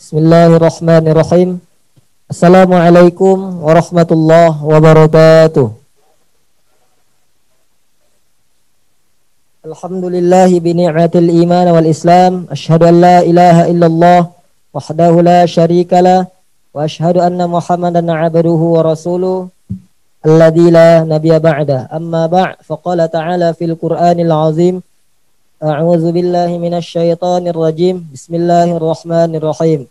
Bismillahirrahmanirrahim. Assalamualaikum warahmatullahi wabarakatuh. Alhamdulillahi bi ni'matil iman wal islam. Asyhadu an la ilaha illallah wahdahu la syarikalah wa asyhadu anna Muhammadan abduhu wa rasuluh alladzi la nabiyya ba'da. Amma ba' faqala ta'ala fil Qur'anil azim. A'udzu billahi minasy syaithanir rajim. Bismillahirrahmanirrahim.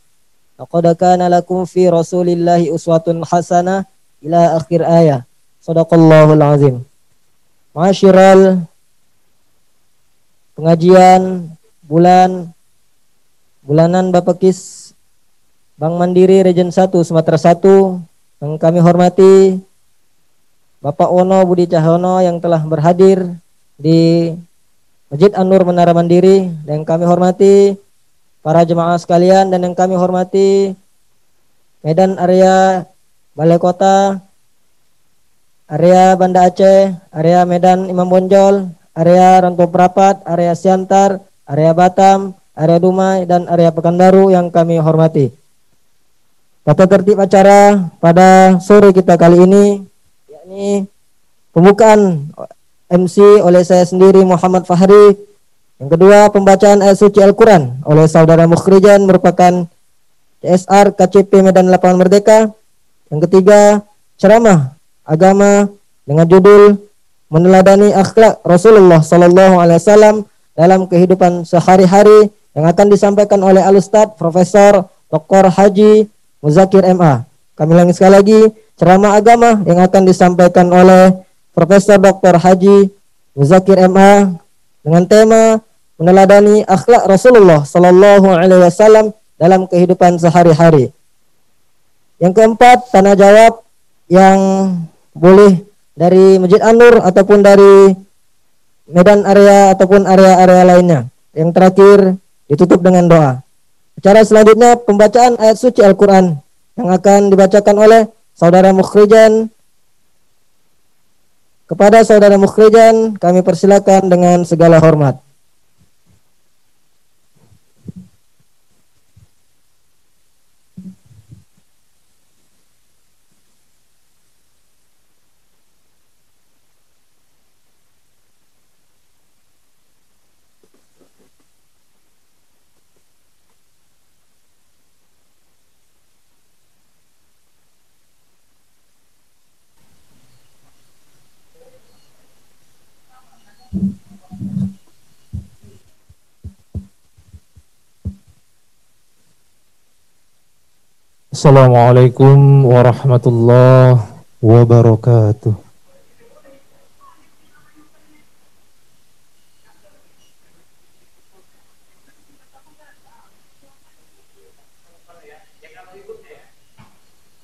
Laqad kana lakum fi Rasulillahi uswatun hasanah ila akhir ayat. Shadaqallahul azim. Ma'asyiral pengajian bulanan Bapakis Bank Mandiri Region 1 Sumatera 1 yang kami hormati Bapak Wono Budi Cahyono yang telah berhadir di Masjid An-Nur Menara Mandiri, dan kami hormati para jemaah sekalian, dan yang kami hormati Medan area Balai Kota, area Banda Aceh, area Medan Imam Bonjol, area Rantau Prapat, area Siantar, area Batam, area Dumai, dan area Pekanbaru yang kami hormati. Tata tertib acara pada sore kita kali ini yakni pembukaan MC oleh saya sendiri Muhammad Fahri. Yang kedua, pembacaan ayat suci Al-Quran oleh saudara Mukhrijan merupakan CSR KCP Medan Lapangan Merdeka. Yang ketiga, ceramah agama dengan judul meneladani akhlak Rasulullah SAW dalam kehidupan sehari-hari yang akan disampaikan oleh Al-Ustadz Profesor Dr. Haji Muzakir MA. Kami ulangi sekali lagi, ceramah agama yang akan disampaikan oleh Profesor Dr. Haji Muzakir MA dengan tema meneladani akhlak Rasulullah Sallallahu Alaihi Wasallam dalam kehidupan sehari-hari. Yang keempat, tanya jawab yang boleh dari Masjid An-Nur ataupun dari Medan area ataupun area-area lainnya. Yang terakhir ditutup dengan doa. Acara selanjutnya pembacaan ayat suci Al-Quran yang akan dibacakan oleh saudara Mukhrijan. Kepada saudara Mukhrijan kami persilakan dengan segala hormat. Assalamualaikum warahmatullahi wabarakatuh.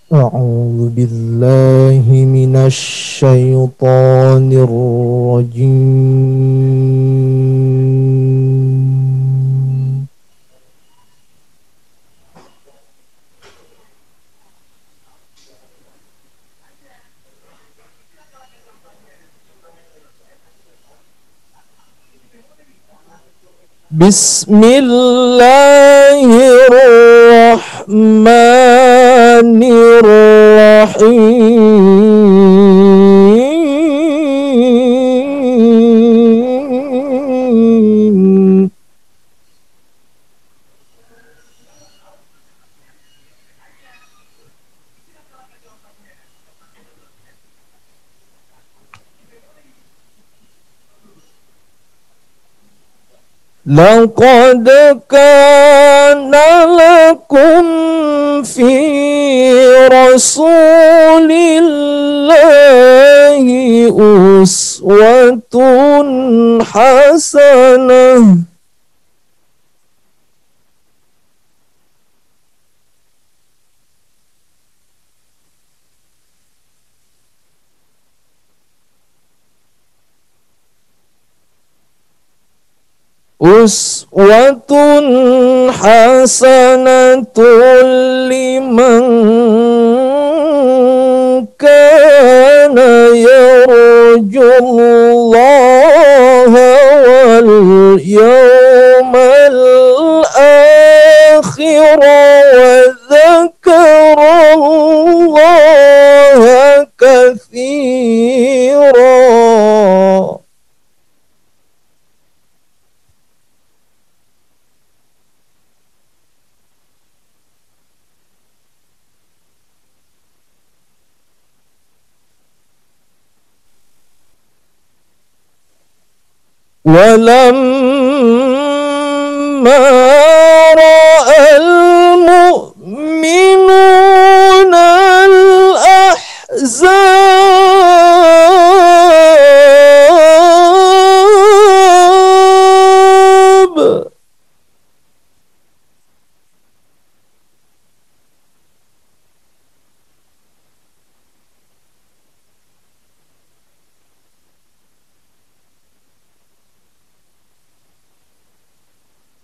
A'udzu billahi minasy syaithanir rajim. Bismillahirrahmanirrahim. Laqad kana lakum fi Rasulillahi uswatun hasanah. Uswatun hasanatun liman kana yarjullaha wal yawmal الآخرة وذكر الله كثيرا. ولما رأى المؤمنون الأحزاب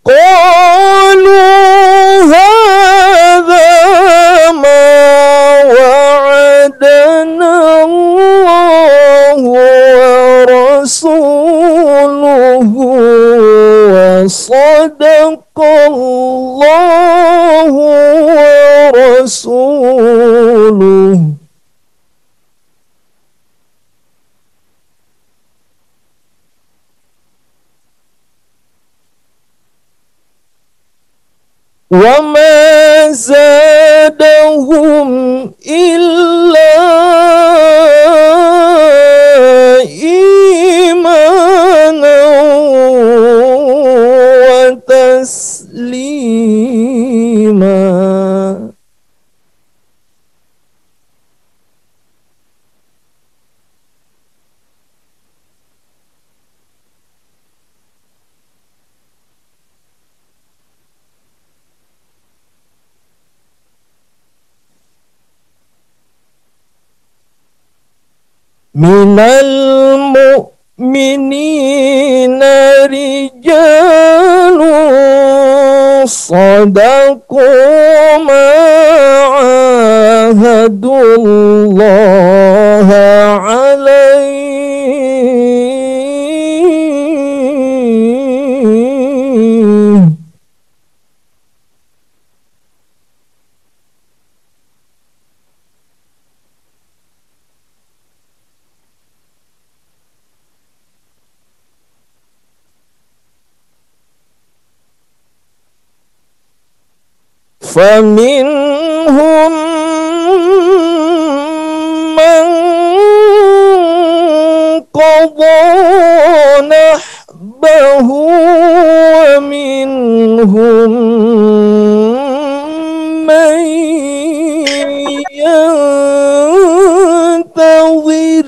قالوا هذا ما وعدنا الله ورسوله وصدق الله ورسوله. وما زادهم إلا إيمانا وتسليما. من المؤمنين رجال صدقوا ما عاهدوا الله عليه. فمنهم من قضى نحبه ومنهم من ينتظر.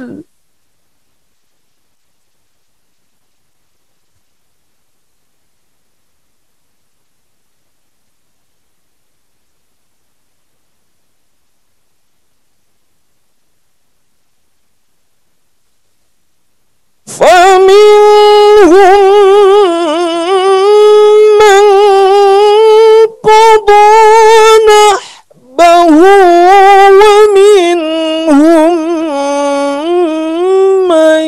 فمنهم من قضى نحبه ومنهم من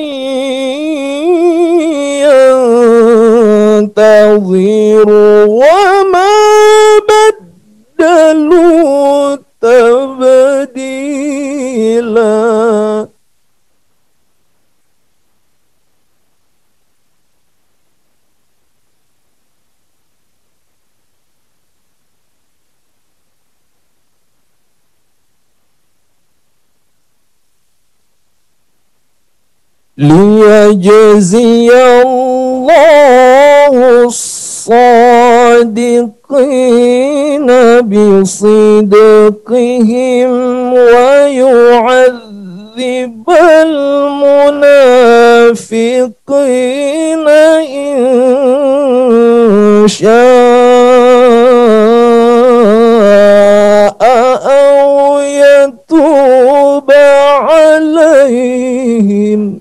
ينتظر وما بدلوا تبديلا. ليجزي الله الصادقين بصدقهم ويعذب المنافقين إن شاء أو يتوب عليهم.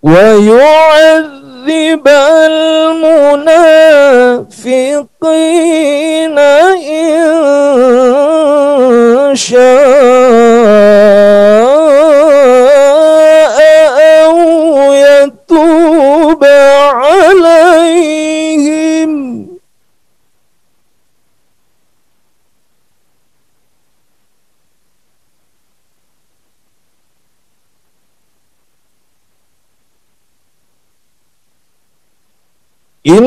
ويعذب المنافقين إن شاء أو يتوب عليهم إن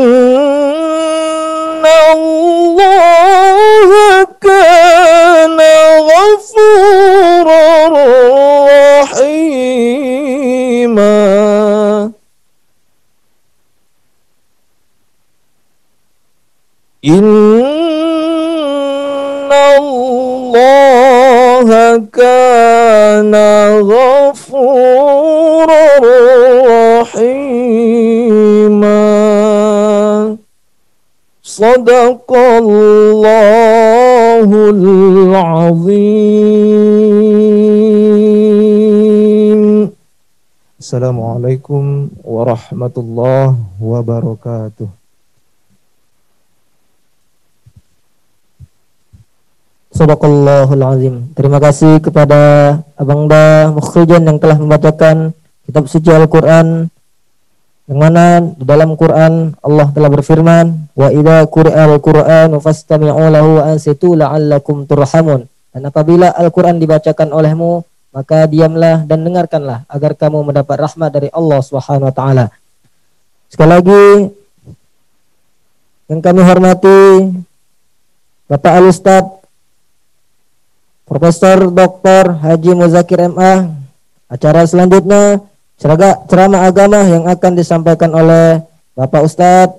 الله كان غفورا رحيما إن الله كان غفورا رحيما صدق الله العظيم. Assalamualaikum warahmatullahi wabarakatuh. Sadaqallahul azim. Terima kasih kepada Abangda Mukhrijan yang telah membacakan kitab suci Al-Quran, yang mana di dalam Quran Allah telah berfirman, wa idza quri'al Qur'anu fastami'u lahu wa ansitu la'allakum turhamun. Dan apabila Al-Quran dibacakan olehmu, maka diamlah dan dengarkanlah agar kamu mendapat rahmat dari Allah Subhanahu wa taala. Sekali lagi yang kami hormati Bapak Al-Ustaz Profesor Dr. Haji Muzakir MA. Acara selanjutnya ceramah agama yang akan disampaikan oleh Bapak Ustadz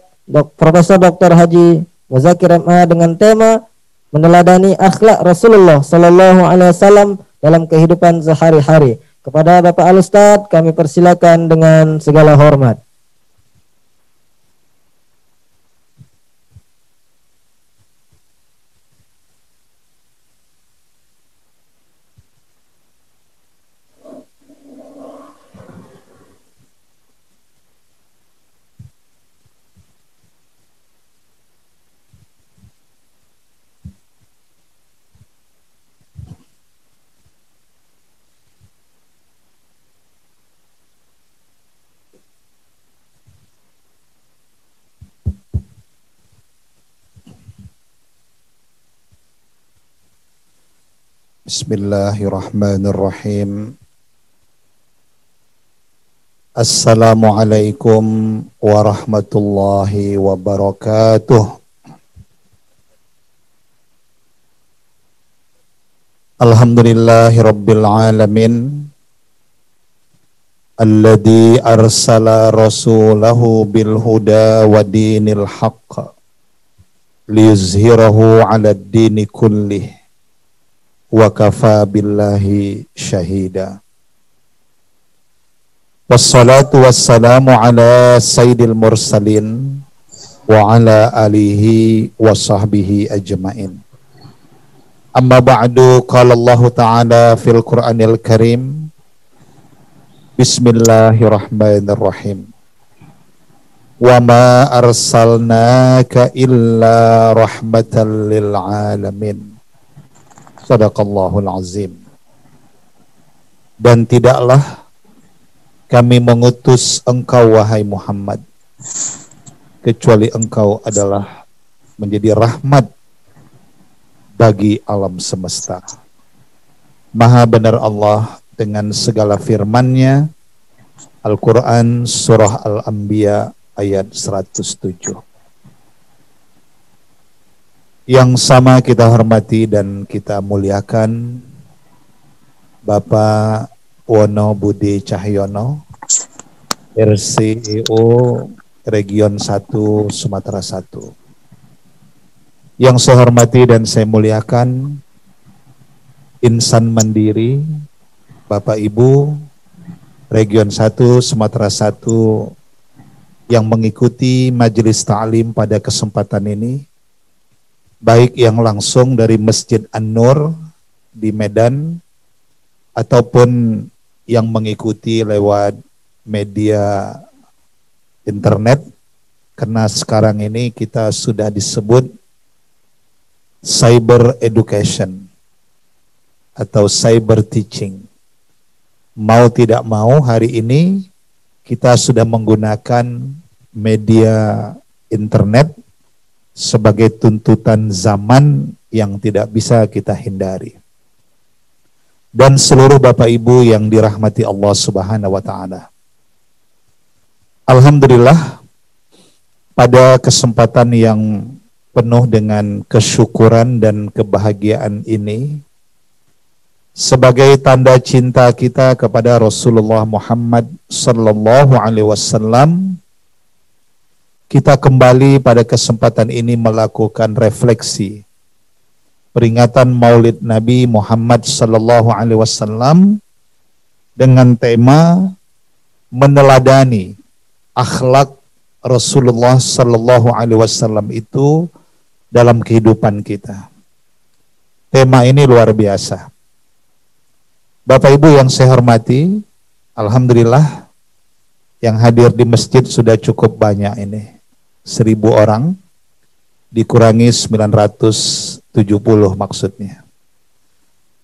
Profesor Dr. Haji Muzakir MA dengan tema meneladani akhlak Rasulullah Sallallahu Alaihi Wasallam dalam kehidupan sehari-hari. Kepada Bapak Al-Ustadz kami persilakan dengan segala hormat. Bismillahirrahmanirrahim. Assalamualaikum warahmatullahi wabarakatuh. Alhamdulillahi rabbil alamin, alladzi arsala rasulahu bil huda wa dinil haqq liyuzhirahu 'alad dini kullih wa kafa billahi syahida. Wassalatu wassalamu ala sayyidil mursalin wa ala alihi wa sahbihi ajmain. Amma ba'du, qala Allah ta'ala fil Qur'anil Karim, Bismillahirrahmanirrahim. Wa ma arsalnaka illa rahmatan lil alamin. Sadaqallahul azim. Dan tidaklah kami mengutus engkau wahai Muhammad kecuali engkau adalah menjadi rahmat bagi alam semesta. Maha benar Allah dengan segala firman-Nya. Al-Quran Surah Al-Anbiya ayat 107. Yang sama kita hormati dan kita muliakan Bapak Wono Budi Cahyono, RCEO Region 1 Sumatera 1. Yang saya hormati dan saya muliakan Insan Mandiri, Bapak Ibu Region 1 Sumatera 1 yang mengikuti majelis ta'lim pada kesempatan ini, baik yang langsung dari Masjid An-Nur di Medan ataupun yang mengikuti lewat media internet, karena sekarang ini kita sudah disebut cyber education. atau cyber teaching. Mau tidak mau hari ini kita sudah menggunakan media internet sebagai tuntutan zaman yang tidak bisa kita hindari. Dan seluruh Bapak Ibu yang dirahmati Allah Subhanahu wa taala. Alhamdulillah, pada kesempatan yang penuh dengan kesyukuran dan kebahagiaan ini, sebagai tanda cinta kita kepada Rasulullah Muhammad sallallahu alaihi wasallam, kita kembali pada kesempatan ini melakukan refleksi peringatan Maulid Nabi Muhammad sallallahu alaihi wasallam dengan tema meneladani akhlak Rasulullah sallallahu alaihi wasallam itu dalam kehidupan kita. Tema ini luar biasa. Bapak Ibu yang saya hormati, alhamdulillah yang hadir di masjid sudah cukup banyak ini. 1.000 orang dikurangi 970 maksudnya.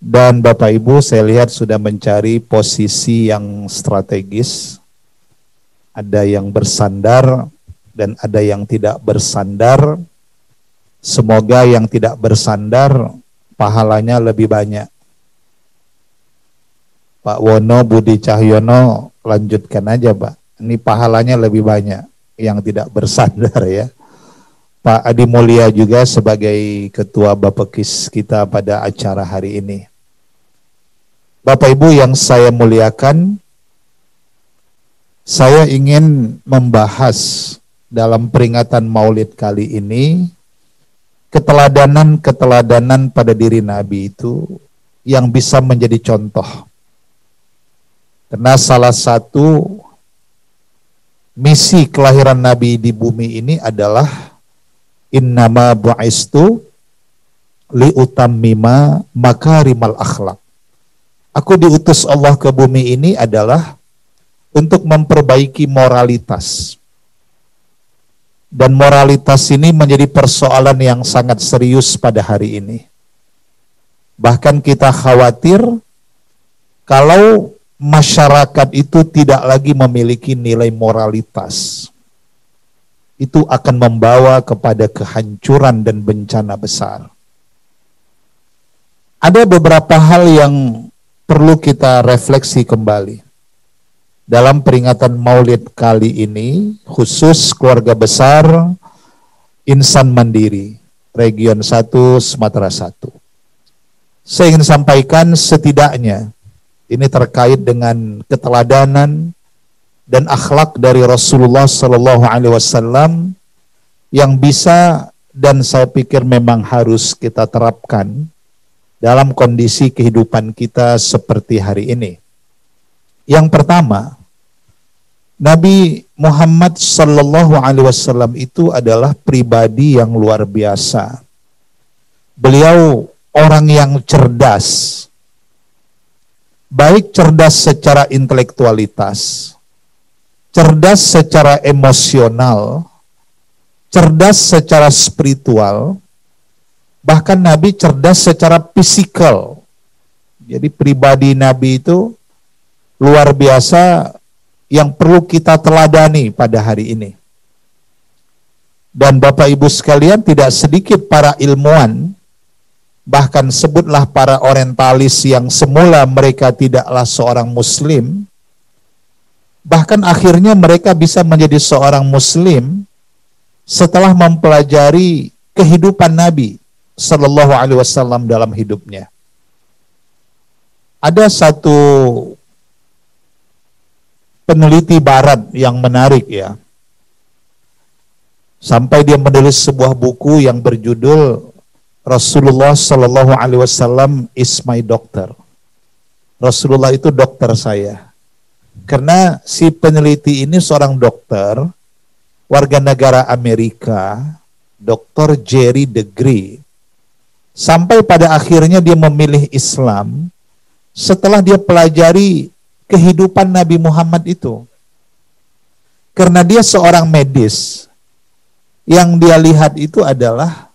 Dan Bapak Ibu saya lihat sudah mencari posisi yang strategis. Ada yang bersandar dan ada yang tidak bersandar. Semoga yang tidak bersandar pahalanya lebih banyak. Pak Wono Budi Cahyono, lanjutkan aja Pak. Ini pahalanya lebih banyak yang tidak bersandar ya. Pak Adi Mulia juga sebagai ketua Bapekis kita pada acara hari ini. Bapak Ibu yang saya muliakan, saya ingin membahas dalam peringatan Maulid kali ini keteladanan pada diri Nabi itu yang bisa menjadi contoh. Karena salah satu misi kelahiran Nabi di bumi ini adalah innama bu'istu liutammima makarimal akhlak. Aku diutus Allah ke bumi ini adalah untuk memperbaiki moralitas. Dan moralitas ini menjadi persoalan yang sangat serius pada hari ini. Bahkan kita khawatir kalau masyarakat itu tidak lagi memiliki nilai moralitas. Itu akan membawa kepada kehancuran dan bencana besar. Ada beberapa hal yang perlu kita refleksi kembali. Dalam peringatan Maulid kali ini, khusus keluarga besar Insan Mandiri, Region 1, Sumatera 1. Saya ingin sampaikan setidaknya, ini terkait dengan keteladanan dan akhlak dari Rasulullah Sallallahu Alaihi Wasallam yang bisa dan saya pikir memang harus kita terapkan dalam kondisi kehidupan kita seperti hari ini. Yang pertama, Nabi Muhammad Sallallahu Alaihi Wasallam itu adalah pribadi yang luar biasa. Beliau orang yang cerdas, baik cerdas secara intelektualitas, cerdas secara emosional, cerdas secara spiritual, bahkan Nabi cerdas secara fisikal. Jadi pribadi Nabi itu luar biasa yang perlu kita teladani pada hari ini. Dan Bapak Ibu sekalian, tidak sedikit para ilmuwan, bahkan sebutlah para orientalis yang semula mereka tidaklah seorang muslim, bahkan akhirnya mereka bisa menjadi seorang muslim setelah mempelajari kehidupan Nabi Sallallahu Alaihi Wasallam dalam hidupnya. Ada satu peneliti barat yang menarik ya. Sampai dia menulis sebuah buku yang berjudul Rasulullah Sallallahu Alaihi Wasallam is my doctor. Rasulullah itu dokter saya. Karena si peneliti ini seorang dokter, warga negara Amerika, Dr. Jerry Degree. Sampai pada akhirnya dia memilih Islam setelah dia pelajari kehidupan Nabi Muhammad itu. Karena dia seorang medis, yang dia lihat itu adalah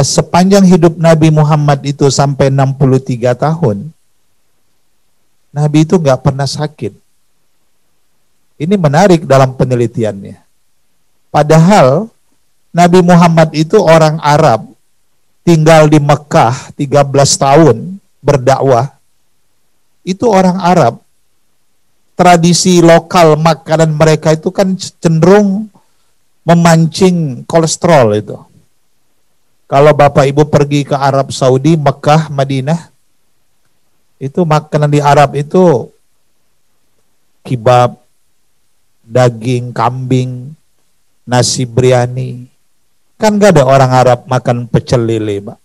sepanjang hidup Nabi Muhammad itu sampai 63 tahun, Nabi itu nggak pernah sakit. Ini menarik dalam penelitiannya. Padahal Nabi Muhammad itu orang Arab, tinggal di Mekah 13 tahun berdakwah. Itu orang Arab. Tradisi lokal makanan mereka itu kan cenderung memancing kolesterol itu. Kalau Bapak Ibu pergi ke Arab Saudi, Mekah, Madinah, itu makanan di Arab itu kebab, daging kambing, nasi biryani. Kan gak ada orang Arab makan pecel lele, Pak.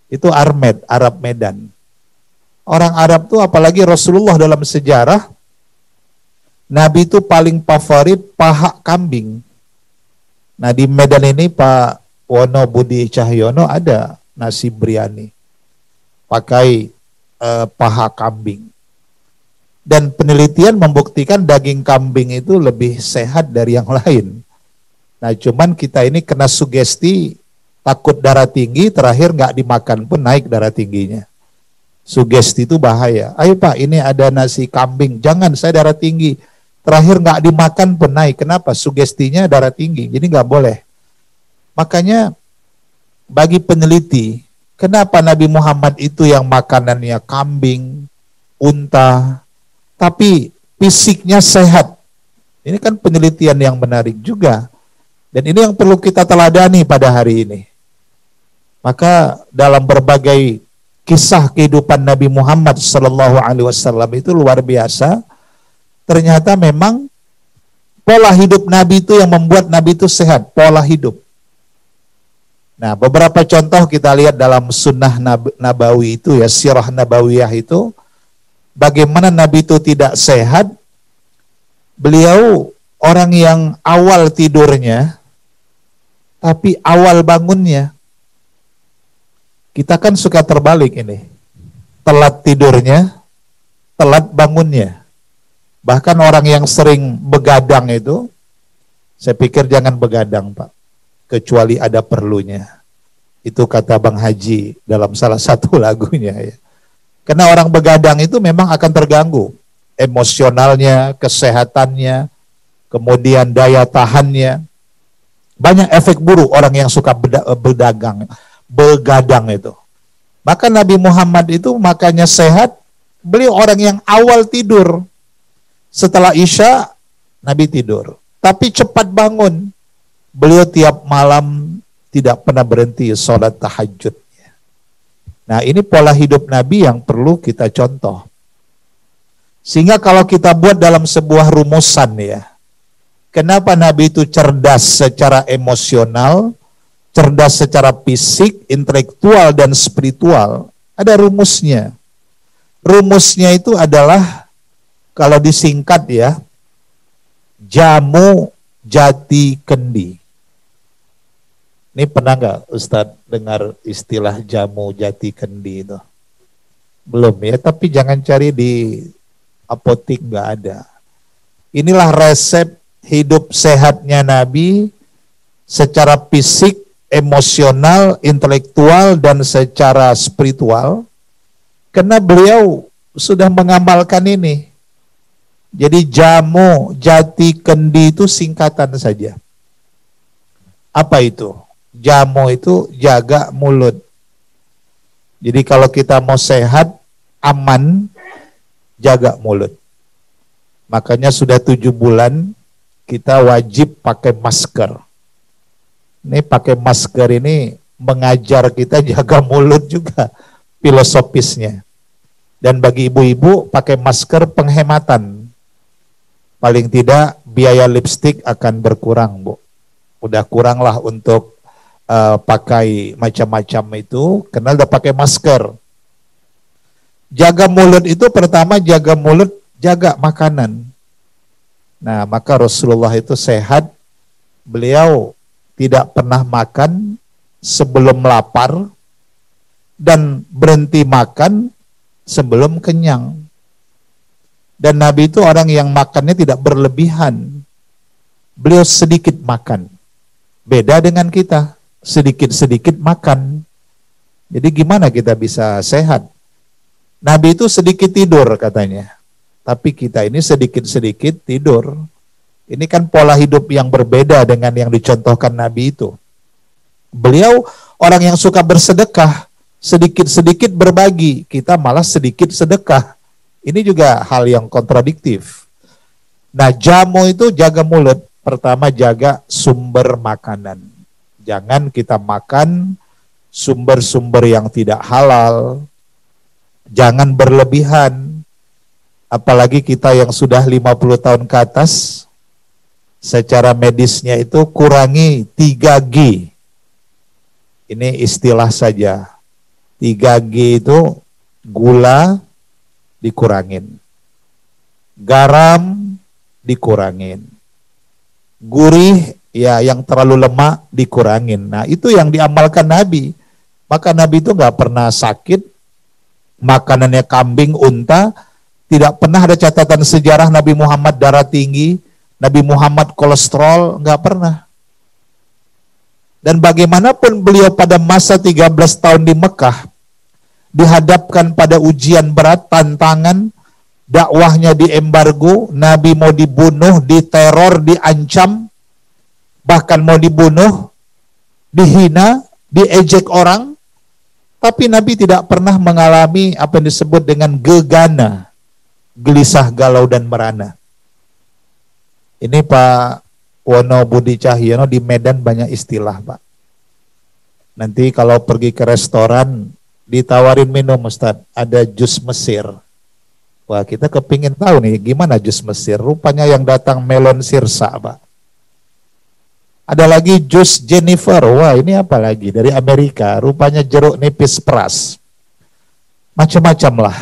Itu Armed, Arab Medan. Orang Arab tuh apalagi Rasulullah dalam sejarah, Nabi itu paling favorit paha kambing. Nah di Medan ini Pak Wono Budi Cahyono ada nasi biryani pakai paha kambing. Dan penelitian membuktikan daging kambing itu lebih sehat dari yang lain. Nah cuman kita ini kena sugesti takut darah tinggi, terakhir nggak dimakan pun naik darah tingginya. Sugesti itu bahaya. Ayo Pak, ini ada nasi kambing, jangan, saya darah tinggi. Terakhir nggak dimakan pun naik. Kenapa? Sugestinya darah tinggi, jadi nggak boleh. Makanya bagi peneliti, kenapa Nabi Muhammad itu yang makanannya kambing, unta, tapi fisiknya sehat? Ini kan penelitian yang menarik juga. Dan ini yang perlu kita teladani pada hari ini. Maka dalam berbagai kisah kehidupan Nabi Muhammad SAW itu luar biasa. Ternyata memang pola hidup Nabi itu yang membuat Nabi itu sehat, pola hidup. Nah, beberapa contoh kita lihat dalam sunnah Nabawi itu ya, sirah Nabawiyah itu, bagaimana Nabi itu tidak sehat. Beliau orang yang awal tidurnya, tapi awal bangunnya. Kita kan suka terbalik ini. Telat tidurnya, telat bangunnya. Bahkan orang yang sering begadang itu, saya pikir jangan begadang Pak, kecuali ada perlunya. Itu kata Bang Haji dalam salah satu lagunya ya. Karena orang begadang itu memang akan terganggu. Emosionalnya, kesehatannya, kemudian daya tahannya. Banyak efek buruk orang yang suka begadang itu. Maka Nabi Muhammad itu makanya sehat, beliau orang yang awal tidur. Setelah Isya, Nabi tidur. Tapi cepat bangun. Beliau tiap malam tidak pernah berhenti sholat tahajud. Nah ini pola hidup Nabi yang perlu kita contoh. Sehingga kalau kita buat dalam sebuah rumusan ya, kenapa Nabi itu cerdas secara emosional, cerdas secara fisik, intelektual, dan spiritual, ada rumusnya. Rumusnya itu adalah, kalau disingkat ya, jamu jati kendi. Ini pernah nggak Ustadz dengar istilah jamu jati kendi itu? Belum ya, tapi jangan cari di apotik, nggak ada. Inilah resep hidup sehatnya Nabi secara fisik, emosional, intelektual, dan secara spiritual. Karena beliau sudah mengamalkan ini. Jadi jamu jati kendi itu singkatan saja. Apa itu? Jamu itu jaga mulut. Jadi kalau kita mau sehat, aman, jaga mulut. Makanya sudah 7 bulan kita wajib pakai masker. Ini pakai masker ini mengajar kita jaga mulut juga filosofisnya. Dan bagi ibu-ibu pakai masker penghematan. Paling tidak biaya lipstik akan berkurang, Bu. Udah kurang lah untuk pakai macam-macam itu, karena udah pakai masker. Jaga mulut itu pertama, jaga mulut, jaga makanan. Nah, maka Rasulullah itu sehat, beliau tidak pernah makan sebelum lapar dan berhenti makan sebelum kenyang. Dan Nabi itu orang yang makannya tidak berlebihan. Beliau sedikit makan. Beda dengan kita. sedikit-sedikit makan. Jadi gimana kita bisa sehat? Nabi itu sedikit tidur katanya. Tapi kita ini sedikit-sedikit tidur. Ini kan pola hidup yang berbeda dengan yang dicontohkan Nabi itu. Beliau orang yang suka bersedekah, sedikit-sedikit berbagi, kita malah sedikit sedekah. Ini juga hal yang kontradiktif. Nah, jamu itu jaga mulut. Pertama, jaga sumber makanan. Jangan kita makan sumber-sumber yang tidak halal. Jangan berlebihan. Apalagi kita yang sudah 50 tahun ke atas, secara medisnya itu kurangi 3G. Ini istilah saja. 3G itu gula dikurangin. Garam dikurangin. Gurih ya yang terlalu lemak dikurangin. Nah, itu yang diamalkan Nabi. Maka Nabi itu nggak pernah sakit. Makanannya kambing, unta. Tidak pernah ada catatan sejarah Nabi Muhammad darah tinggi, Nabi Muhammad kolesterol, nggak pernah. Dan bagaimanapun beliau pada masa 13 tahun di Mekah, dihadapkan pada ujian berat, tantangan, dakwahnya diembargo, Nabi mau dibunuh, diteror, diancam, bahkan mau dibunuh, dihina, diejek orang, tapi Nabi tidak pernah mengalami apa yang disebut dengan gegana, gelisah, galau, dan merana. Ini Pak Wono Budi Cahyono di Medan banyak istilah, Pak. Nanti kalau pergi ke restoran, ditawarin minum, Ustaz, ada jus Mesir. Wah, kita kepingin tahu nih, gimana jus Mesir? Rupanya yang datang melon sirsa, Pak. Ada lagi jus Jennifer, wah ini apa lagi? Dari Amerika, rupanya jeruk nipis peras. Macam-macam lah.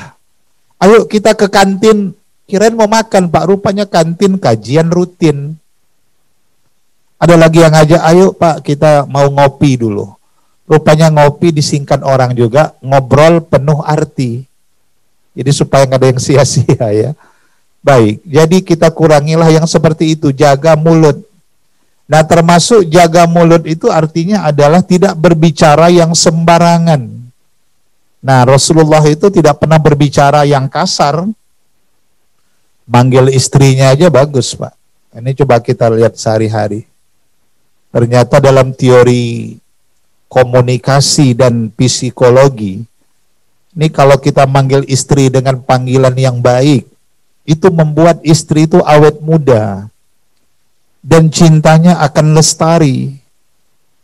Ayo kita ke kantin, kirain mau makan Pak, rupanya kantin kajian rutin. Ada lagi yang ngajak, ayo Pak kita mau ngopi dulu. Rupanya ngopi disingkat orang juga, ngobrol penuh arti. Jadi supaya nggak ada yang sia-sia ya. Baik, jadi kita kurangilah yang seperti itu, jaga mulut. Nah termasuk jaga mulut itu artinya adalah tidak berbicara yang sembarangan. Nah Rasulullah itu tidak pernah berbicara yang kasar. Manggil istrinya aja bagus Pak. Ini coba kita lihat sehari-hari. Ternyata dalam teori komunikasi dan psikologi, ini kalau kita manggil istri dengan panggilan yang baik, itu membuat istri itu awet muda. Dan cintanya akan lestari.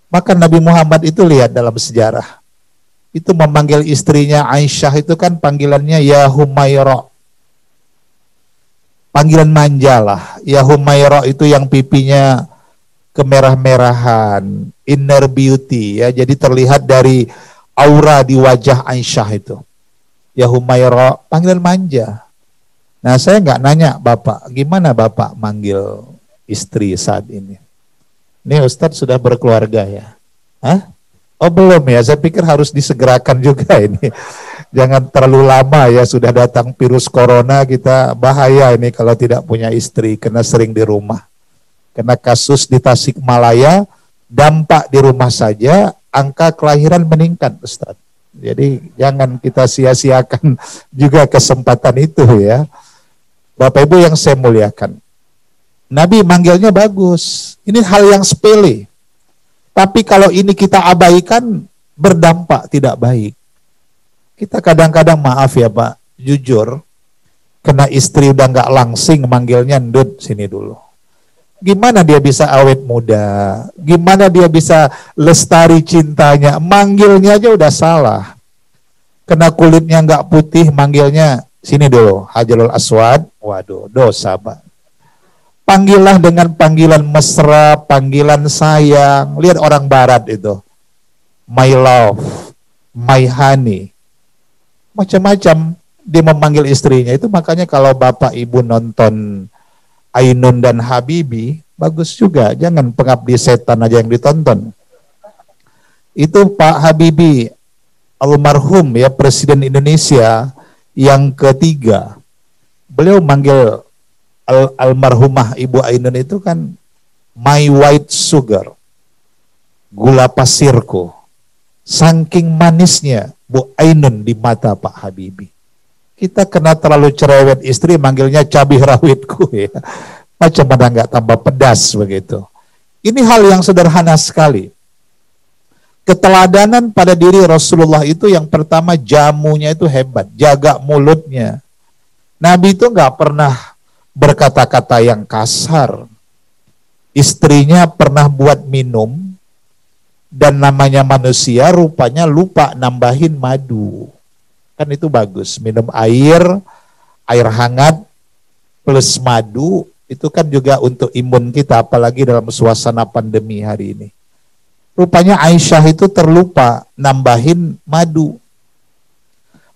Maka Nabi Muhammad itu lihat dalam sejarah. Itu memanggil istrinya Aisyah itu kan panggilannya Ya Humaira. Panggilan manja lah. Ya Humaira itu yang pipinya kemerah-merahan, inner beauty ya. Jadi terlihat dari aura di wajah Aisyah itu. Ya Humaira, panggilan manja. Nah saya nggak nanya Bapak, gimana Bapak manggil istri saat ini? Ini Ustadz sudah berkeluarga ya? Hah? Oh belum ya, saya pikir harus disegerakan juga ini. Jangan terlalu lama ya, sudah datang virus corona, kita bahaya ini kalau tidak punya istri, karena sering di rumah. Karena kasus di Tasikmalaya, dampak di rumah saja, angka kelahiran meningkat Ustadz. Jadi jangan kita sia-siakan juga kesempatan itu ya. Bapak Ibu yang saya muliakan. Nabi manggilnya bagus. Ini hal yang sepele. Tapi kalau ini kita abaikan, berdampak tidak baik. Kita kadang-kadang maaf ya Pak, jujur, kena istri udah nggak langsing manggilnya ndut sini dulu. Gimana dia bisa awet muda? Gimana dia bisa lestari cintanya? Manggilnya aja udah salah. Kena kulitnya nggak putih, manggilnya sini dulu, Hajarul Aswad. Waduh, dosa Pak. Panggillah dengan panggilan mesra, panggilan sayang. Lihat orang barat itu. My love, my honey. Macam-macam dia memanggil istrinya. Itu makanya kalau Bapak Ibu nonton Ainun dan Habibi, bagus juga. Jangan pengabdi setan aja yang ditonton. Itu Pak Habibie, almarhum ya, Presiden Indonesia yang ketiga. Beliau manggil almarhumah Ibu Ainun itu kan my white sugar. gula pasirku, saking manisnya Bu Ainun di mata Pak Habibie. Kita kena terlalu cerewet, istri manggilnya cabai rawitku ya. Macam mana nggak tambah pedas begitu. Ini hal yang sederhana sekali. Keteladanan pada diri Rasulullah itu yang pertama, jamunya itu hebat, jaga mulutnya. Nabi itu nggak pernah berkata-kata yang kasar. Istrinya pernah buat minum, dan namanya manusia rupanya lupa nambahin madu. Kan itu bagus, minum air hangat plus madu, itu kan juga untuk imun kita, apalagi dalam suasana pandemi hari ini. Rupanya Aisyah itu terlupa nambahin madu.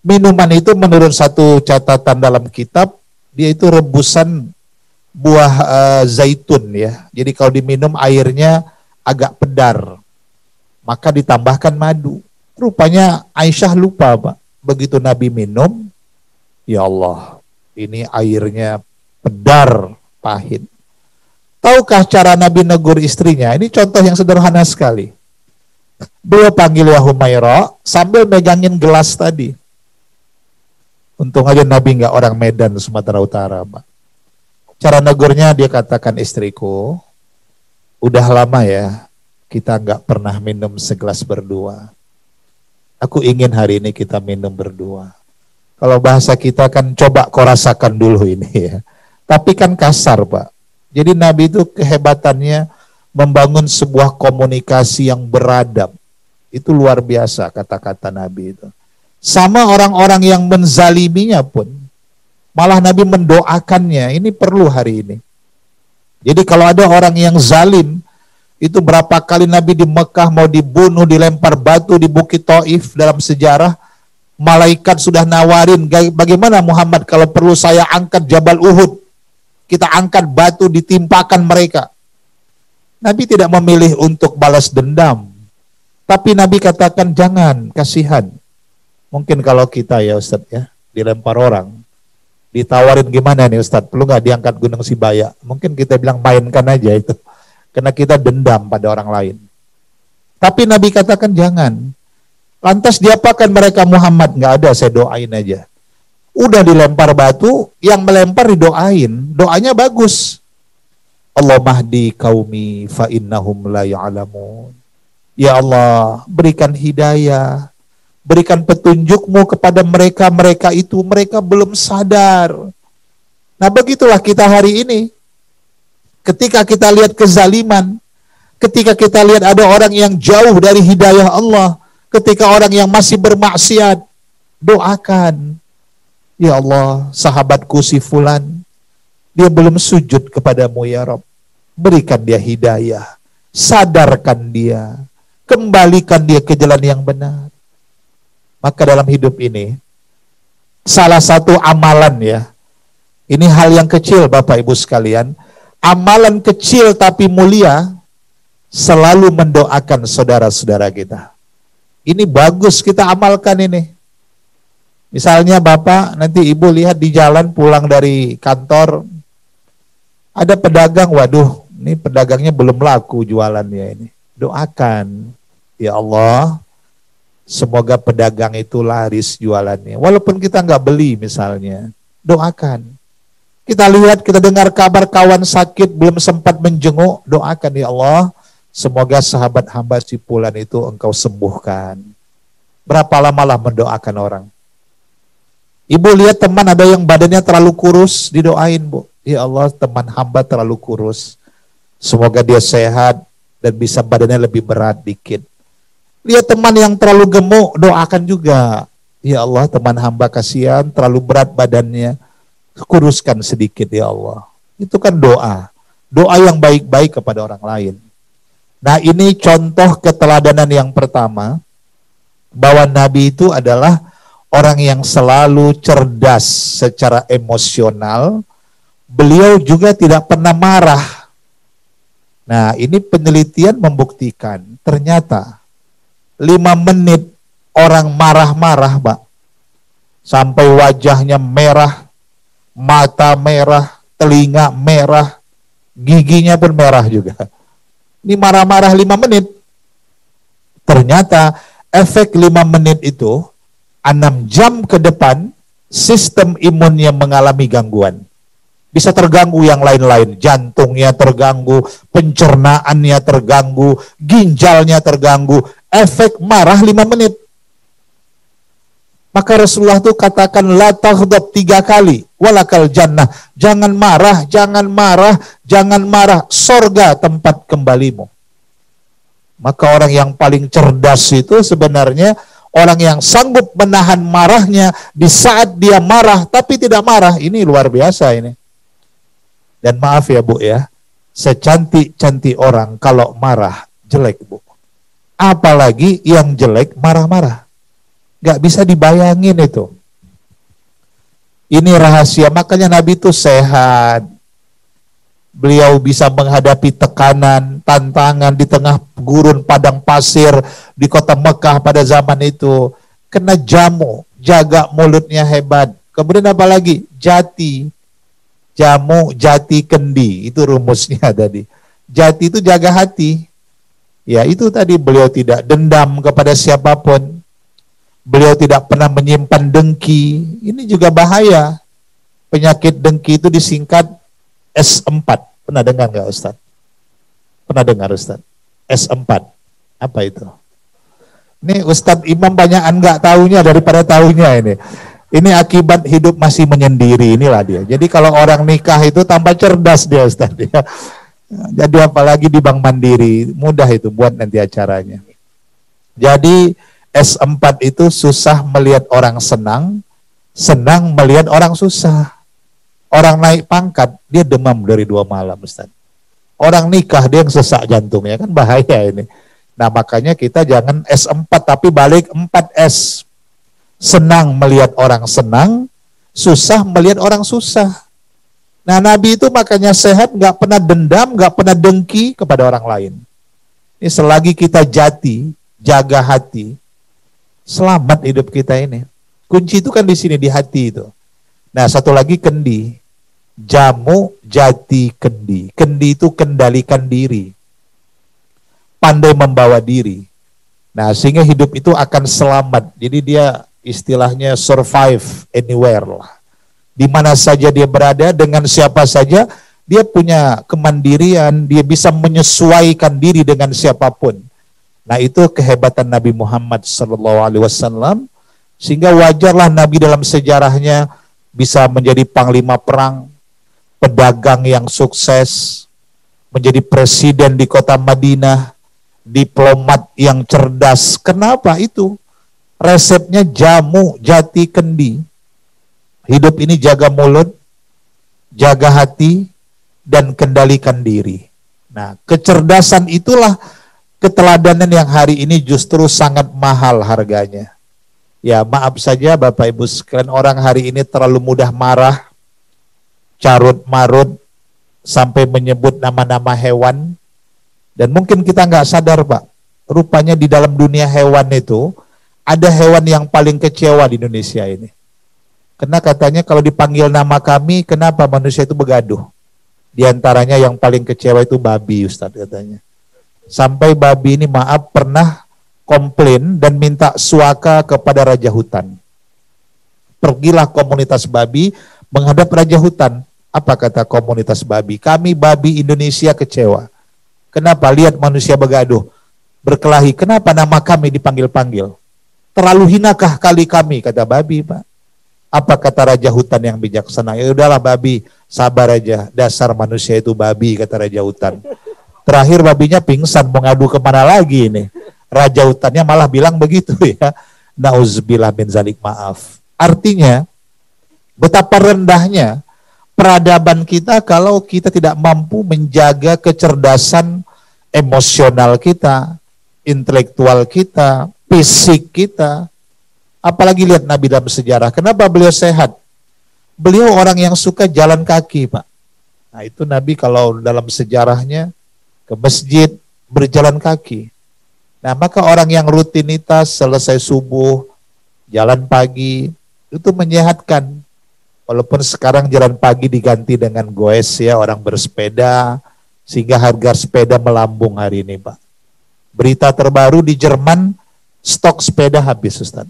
Minuman itu menurut satu catatan dalam kitab, dia itu rebusan buah zaitun ya. Jadi kalau diminum airnya agak pedar, maka ditambahkan madu. Rupanya Aisyah lupa, Pak. Begitu Nabi minum, ya Allah, ini airnya pedar, pahit. Tahukah cara Nabi negur istrinya? Ini contoh yang sederhana sekali. Beliau panggil ya Humaira sambil megangin gelas tadi. Untung aja Nabi nggak orang Medan, Sumatera Utara, Pak. Cara negurnya dia katakan, istriku, udah lama ya kita nggak pernah minum segelas berdua. Aku ingin hari ini kita minum berdua. Kalau bahasa kita kan, coba kau rasakan dulu ini ya. Tapi kan kasar, Pak. Jadi Nabi itu kehebatannya membangun sebuah komunikasi yang beradab. Itu luar biasa kata-kata Nabi itu. Sama orang-orang yang menzaliminya pun, malah Nabi mendoakannya. Ini perlu hari ini. Jadi kalau ada orang yang zalim, itu berapa kali Nabi di Mekah mau dibunuh, dilempar batu di Bukit Taif dalam sejarah, malaikat sudah nawarin, bagaimana Muhammad kalau perlu saya angkat Jabal Uhud, kita angkat batu ditimpakan mereka. Nabi tidak memilih untuk balas dendam, tapi Nabi katakan jangan, kasihan. Mungkin kalau kita ya Ustadz ya, dilempar orang, ditawarin gimana nih Ustadz, perlu nggak diangkat Gunung Sibaya? Mungkin kita bilang mainkan aja itu, karena kita dendam pada orang lain. Tapi Nabi katakan jangan. Lantas diapakan mereka Muhammad? Nggak ada, saya doain aja. Udah dilempar batu, yang melempar didoain. Doanya bagus. Allah mahdi qaumi fa innahum la ya'lamun. Ya Allah, berikan hidayah, berikan petunjukmu kepada mereka itu, mereka belum sadar. Nah begitulah kita hari ini. Ketika kita lihat kezaliman, ketika kita lihat ada orang yang jauh dari hidayah Allah, ketika orang yang masih bermaksiat, doakan. Ya Allah, sahabatku si fulan, dia belum sujud kepadamu ya Rabb. Berikan dia hidayah, sadarkan dia, kembalikan dia ke jalan yang benar. Maka dalam hidup ini, salah satu amalan ya, ini hal yang kecil Bapak Ibu sekalian, amalan kecil tapi mulia, selalu mendoakan saudara-saudara kita. Ini bagus kita amalkan ini. Misalnya Bapak, nanti Ibu lihat di jalan pulang dari kantor, ada pedagang, waduh, ini pedagangnya belum laku jualannya ini. Doakan, ya Allah, semoga pedagang itu laris jualannya. Walaupun kita nggak beli misalnya, doakan. Kita lihat, kita dengar kabar kawan sakit, belum sempat menjenguk, doakan ya Allah, semoga sahabat hamba si fulan itu engkau sembuhkan. Berapa lamalah mendoakan orang. Ibu lihat teman ada yang badannya terlalu kurus, didoain Bu. Ya Allah, teman hamba terlalu kurus. Semoga dia sehat dan bisa badannya lebih berat dikit. Lihat teman yang terlalu gemuk, doakan juga. Ya Allah, teman hamba kasihan, terlalu berat badannya. Kuruskan sedikit ya Allah. Itu kan doa. Doa yang baik-baik kepada orang lain. Nah ini contoh keteladanan yang pertama. Bahwa Nabi itu adalah orang yang selalu cerdas secara emosional. Beliau juga tidak pernah marah. Nah ini penelitian membuktikan ternyata 5 menit orang marah-marah Pak, sampai wajahnya merah, mata merah, telinga merah, giginya pun merah juga. Ini marah-marah 5 menit. Ternyata efek 5 menit itu 6 jam ke depan sistem imunnya mengalami gangguan. Bisa terganggu yang lain-lain, jantungnya terganggu, pencernaannya terganggu, ginjalnya terganggu. Efek marah 5 menit. Maka Rasulullah itu katakan la taghdab 3 kali, walakal jannah. Jangan marah, jangan marah, jangan marah. Sorga tempat kembalimu. Maka orang yang paling cerdas itu sebenarnya orang yang sanggup menahan marahnya di saat dia marah tapi tidak marah. Ini luar biasa ini. Dan maaf ya Bu ya, secantik-cantik orang kalau marah jelek Bu. Apalagi yang jelek marah-marah. Gak bisa dibayangin itu. Ini rahasia, makanya Nabi itu sehat. Beliau bisa menghadapi tekanan, tantangan di tengah gurun padang pasir di kota Mekah pada zaman itu. Kena jamu, jaga mulutnya hebat. Kemudian apa lagi? Jati. Jamu, jati, kendi. Itu rumusnya tadi. Jati itu jaga hati. Ya itu tadi, beliau tidak dendam kepada siapapun. Beliau tidak pernah menyimpan dengki. Ini juga bahaya. Penyakit dengki itu disingkat S4. Pernah dengar nggak Ustaz? Pernah dengar Ustaz? S4. Apa itu? Ini Ustadz Imam banyakan nggak taunya daripada taunya ini. Ini akibat hidup masih menyendiri, inilah dia. Jadi kalau orang nikah itu tambah cerdas dia Ustaz ya. Jadi apalagi di Bank Mandiri, mudah itu buat nanti acaranya. Jadi S4 itu susah melihat orang senang, senang melihat orang susah. Orang naik pangkat, dia demam dari 2 malam Ustaz. Orang nikah dia yang sesak jantungnya, kan bahaya ini. Nah makanya kita jangan S4 tapi balik 4S. Senang melihat orang senang, susah melihat orang susah. Nah Nabi itu makanya sehat, gak pernah dendam, gak pernah dengki kepada orang lain. Ini selagi kita jati, jaga hati, selamat hidup kita ini. Kunci itu kan di sini, di hati itu. Nah satu lagi kendi. Jamu, jati, kendi. Kendi itu kendalikan diri. Pandai membawa diri. Nah sehingga hidup itu akan selamat. Jadi dia istilahnya survive anywhere lah. Di mana saja dia berada, dengan siapa saja, dia punya kemandirian, dia bisa menyesuaikan diri dengan siapapun. Nah itu kehebatan Nabi Muhammad SAW, sehingga wajarlah Nabi dalam sejarahnya bisa menjadi panglima perang, pedagang yang sukses, menjadi presiden di kota Madinah, diplomat yang cerdas. Kenapa itu? Resepnya jamu, jati, kendi. Hidup ini jaga mulut, jaga hati, dan kendalikan diri. Nah, kecerdasan itulah keteladanan yang hari ini justru sangat mahal harganya. Ya, maaf saja Bapak Ibu sekalian, orang hari ini terlalu mudah marah, carut marut, sampai menyebut nama-nama hewan. Dan mungkin kita nggak sadar Pak, rupanya di dalam dunia hewan itu, ada hewan yang paling kecewa di Indonesia ini. Karena katanya kalau dipanggil nama kami, kenapa manusia itu begaduh? Di antaranya yang paling kecewa itu babi, Ustadz katanya. Sampai babi ini maaf pernah komplain dan minta suaka kepada Raja Hutan. Pergilah komunitas babi menghadap Raja Hutan. Apa kata komunitas babi? Kami babi Indonesia kecewa. Kenapa? Lihat manusia begaduh, berkelahi. Kenapa nama kami dipanggil-panggil? Terlalu hinakah kali kami, kata babi Pak. Apa kata Raja Hutan yang bijaksana? Ya udahlah babi, sabar aja. Dasar manusia itu babi, kata Raja Hutan. Terakhir babinya pingsan, mau ngadu kemana lagi ini? Raja Hutannya malah bilang begitu ya. Nauzubillah min zalik, maaf. Artinya, betapa rendahnya peradaban kita kalau kita tidak mampu menjaga kecerdasan emosional kita, intelektual kita, fisik kita. Apalagi lihat Nabi dalam sejarah. Kenapa beliau sehat? Beliau orang yang suka jalan kaki, Pak. Nah itu Nabi kalau dalam sejarahnya ke masjid berjalan kaki. Nah maka orang yang rutinitas selesai subuh, jalan pagi, itu menyehatkan. Walaupun sekarang jalan pagi diganti dengan goes ya, orang bersepeda, sehingga harga sepeda melambung hari ini Pak. Berita terbaru di Jerman, stok sepeda habis, Ustaz.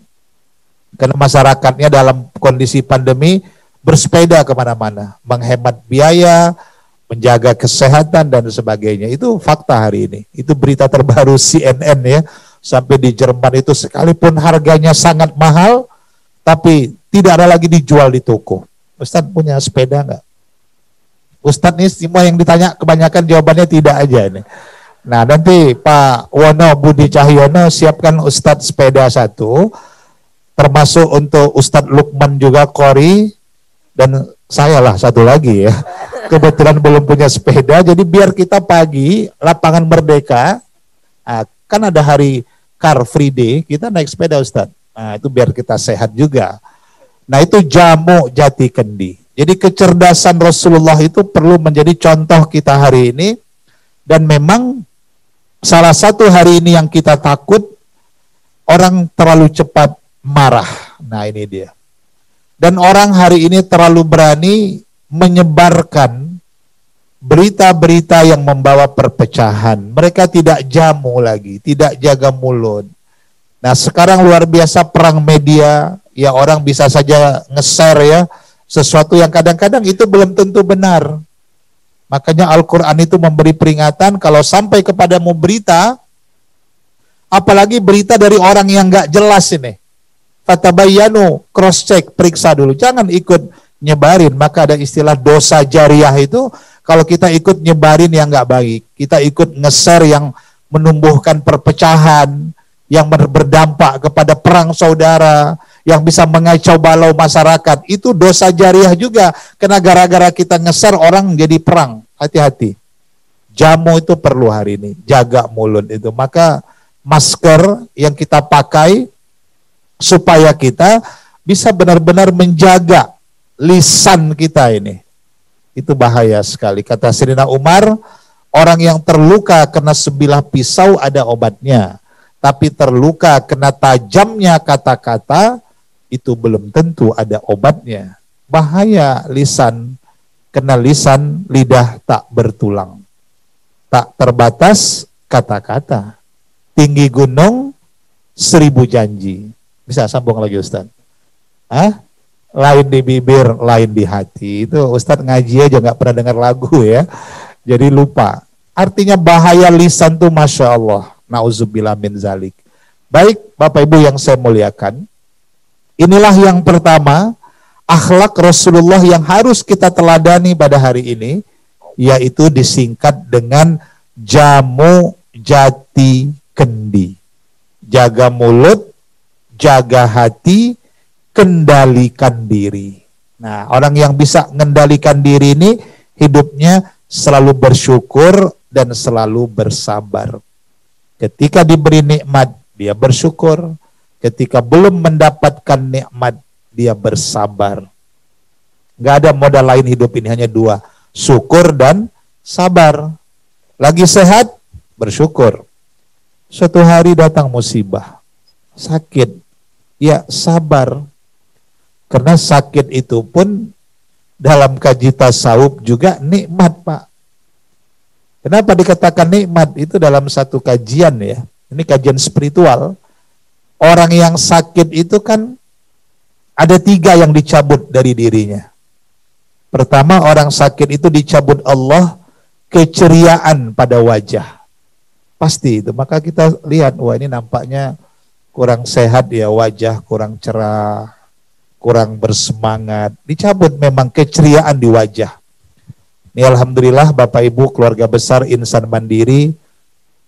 Karena masyarakatnya dalam kondisi pandemi bersepeda kemana-mana, menghemat biaya, menjaga kesehatan dan sebagainya. Itu fakta hari ini. Itu berita terbaru CNN ya. Sampai di Jerman itu sekalipun harganya sangat mahal, tapi tidak ada lagi dijual di toko. Ustadz punya sepeda nggak? Ustadz nih semua yang ditanya kebanyakan jawabannya tidak aja nih. Nah nanti Pak Wono Budi Cahyono siapkan Ustadz sepeda satu, termasuk untuk Ustadz Lukman juga Kori, dan saya lah satu lagi ya. Kebetulan belum punya sepeda, jadi biar kita pagi lapangan Merdeka, kan ada hari Car Free Day, kita naik sepeda Ustadz. Nah itu biar kita sehat juga. Nah itu jamu jati kendi. Jadi kecerdasan Rasulullah itu perlu menjadi contoh kita hari ini. Dan memang salah satu hari ini yang kita takut, orang terlalu cepat marah. Nah ini dia. Dan orang hari ini terlalu berani menyebarkan berita-berita yang membawa perpecahan. Mereka tidak jamu lagi, tidak jaga mulut. Nah sekarang luar biasa perang media, ya orang bisa saja nge-share ya, sesuatu yang kadang-kadang itu belum tentu benar. Makanya Al-Quran itu memberi peringatan kalau sampai kepadamu berita, apalagi berita dari orang yang gak jelas ini. Fatabayyanu, cross check, periksa dulu, jangan ikut nyebarin. Maka ada istilah dosa jariah itu, kalau kita ikut nyebarin yang gak baik, kita ikut nge-share yang menumbuhkan perpecahan, yang berdampak kepada perang saudara, yang bisa mengacau balau masyarakat, itu dosa jariah juga, karena gara-gara kita nge-share orang jadi perang. Hati-hati, jamu itu perlu hari ini, jaga mulut itu. Maka masker yang kita pakai, supaya kita bisa benar-benar menjaga lisan kita ini. Itu bahaya sekali. Kata Sayyidina Umar, orang yang terluka kena sebilah pisau ada obatnya, tapi terluka kena tajamnya kata-kata, itu belum tentu ada obatnya. Bahaya lisan, kena lisan, lidah tak bertulang. Tak terbatas kata-kata. Tinggi gunung, 1000 janji. Bisa sambung lagi Ustaz? Lain di bibir, lain di hati. Itu Ustaz ngaji aja gak pernah dengar lagu ya. Jadi lupa. Artinya bahaya lisan tuh Masya Allah. Na'udzubillah min zalik. Baik Bapak Ibu yang saya muliakan. Inilah yang pertama, akhlak Rasulullah yang harus kita teladani pada hari ini, yaitu disingkat dengan jamu jati kendi. Jaga mulut, jaga hati, kendalikan diri. Nah, orang yang bisa mengendalikan diri ini hidupnya selalu bersyukur dan selalu bersabar. Ketika diberi nikmat, dia bersyukur. Ketika belum mendapatkan nikmat, dia bersabar. Gak ada modal lain hidup ini, hanya dua. Syukur dan sabar. Lagi sehat, bersyukur. Suatu hari datang musibah, sakit, ya sabar. Karena sakit itu pun dalam kaji tasawuf juga nikmat, Pak. Kenapa dikatakan nikmat? Itu dalam satu kajian ya. Ini kajian spiritual. Orang yang sakit itu kan ada 3 yang dicabut dari dirinya. Pertama, orang sakit itu dicabut Allah keceriaan pada wajah. Pasti itu. Maka kita lihat, wah ini nampaknya kurang sehat ya, wajah kurang cerah, kurang bersemangat. Dicabut memang keceriaan di wajah. Ini alhamdulillah Bapak Ibu keluarga besar Insan Mandiri,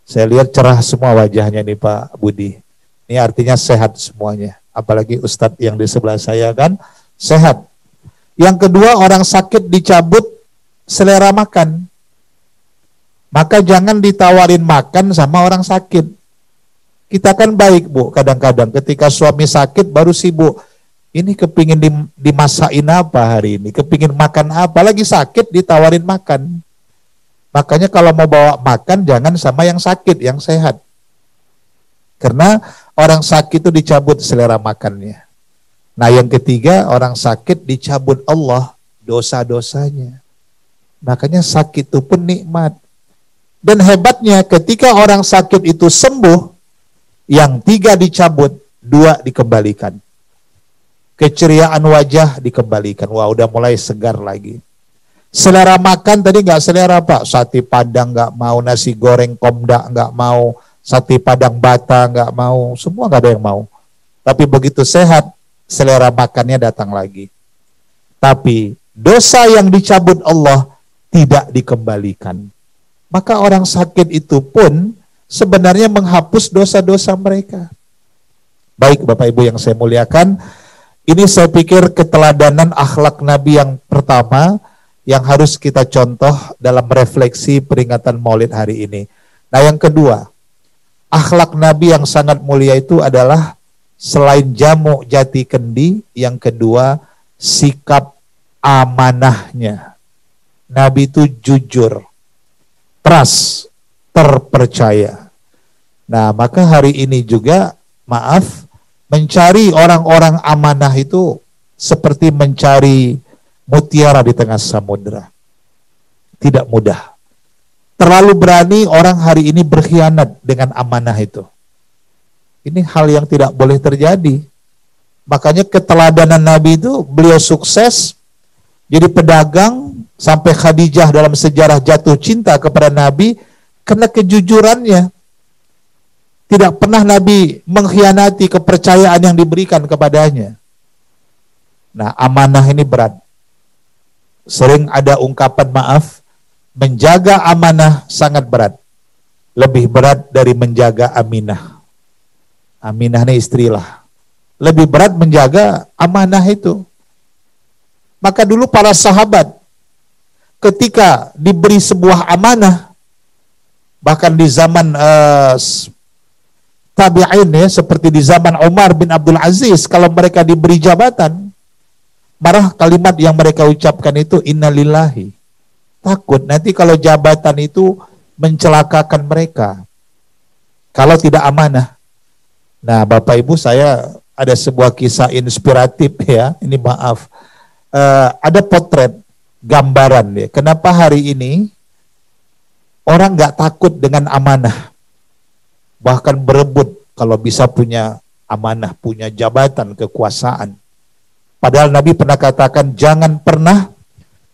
saya lihat cerah semua wajahnya nih Pak Budi. Ini artinya sehat semuanya. Apalagi Ustadz yang di sebelah saya kan sehat. Yang kedua, orang sakit dicabut selera makan. Maka jangan ditawarin makan sama orang sakit. Kita kan baik Bu, kadang-kadang ketika suami sakit baru sibuk. Ini kepingin dimasakin apa hari ini, kepingin makan apa, lagi sakit ditawarin makan. Makanya kalau mau bawa makan jangan sama yang sakit, yang sehat. Karena orang sakit itu dicabut selera makannya. Nah yang ketiga, orang sakit dicabut Allah dosa-dosanya. Makanya sakit itu pun nikmat. Dan hebatnya ketika orang sakit itu sembuh, yang 3 dicabut, 2 dikembalikan. Keceriaan wajah dikembalikan. Wah, udah mulai segar lagi. Selera makan tadi nggak selera Pak. Sate padang nggak mau, nasi goreng komda nggak mau, sate padang bata nggak mau, semua nggak ada yang mau. Tapi begitu sehat, selera makannya datang lagi. Tapi dosa yang dicabut Allah tidak dikembalikan. Maka orang sakit itu pun sebenarnya menghapus dosa-dosa mereka. Baik Bapak Ibu yang saya muliakan, ini saya pikir keteladanan akhlak Nabi yang pertama yang harus kita contoh dalam refleksi peringatan Maulid hari ini. Nah yang kedua, akhlak Nabi yang sangat mulia itu adalah selain jamu jati kendi, yang kedua sikap amanahnya. Nabi itu jujur, trust, terpercaya. Nah maka hari ini juga, maaf, mencari orang-orang amanah itu seperti mencari mutiara di tengah samudera. Tidak mudah. Terlalu berani orang hari ini berkhianat dengan amanah itu. Ini hal yang tidak boleh terjadi. Makanya keteladanan Nabi itu, beliau sukses jadi pedagang sampai Khadijah dalam sejarah jatuh cinta kepada Nabi karena kejujurannya. Tidak pernah Nabi mengkhianati kepercayaan yang diberikan kepadanya. Nah, amanah ini berat. Sering ada ungkapan maaf, menjaga amanah sangat berat. Lebih berat dari menjaga Aminah. Aminah ini istrilah. Lebih berat menjaga amanah itu. Maka dulu para sahabat ketika diberi sebuah amanah, bahkan di zaman tabi'in ya, seperti di zaman Umar bin Abdul Aziz, kalau mereka diberi jabatan, marah kalimat yang mereka ucapkan itu innalillahi. Takut nanti kalau jabatan itu mencelakakan mereka kalau tidak amanah. Nah, Bapak Ibu, saya ada sebuah kisah inspiratif ya. Ini maaf. Ada potret gambaran ya. Kenapa hari ini orang nggak takut dengan amanah? Bahkan berebut kalau bisa punya amanah, punya jabatan, kekuasaan. Padahal Nabi pernah katakan, jangan pernah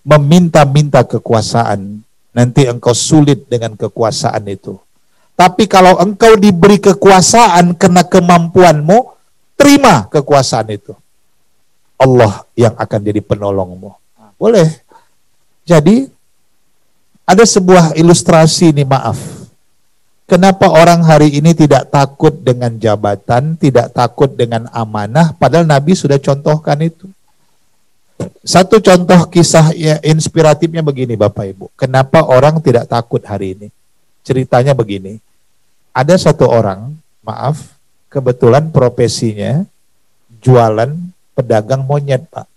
meminta-minta kekuasaan. Nanti engkau sulit dengan kekuasaan itu. Tapi kalau engkau diberi kekuasaan karena kemampuanmu, terima kekuasaan itu. Allah yang akan jadi penolongmu. Boleh. Jadi, ada sebuah ilustrasi nih, maaf. Kenapa orang hari ini tidak takut dengan jabatan, tidak takut dengan amanah, padahal Nabi sudah contohkan itu. Satu contoh kisah ya, inspiratifnya begini Bapak Ibu. Kenapa orang tidak takut hari ini? Ceritanya begini. Ada satu orang, maaf, kebetulan profesinya jualan pedagang monyet, Pak.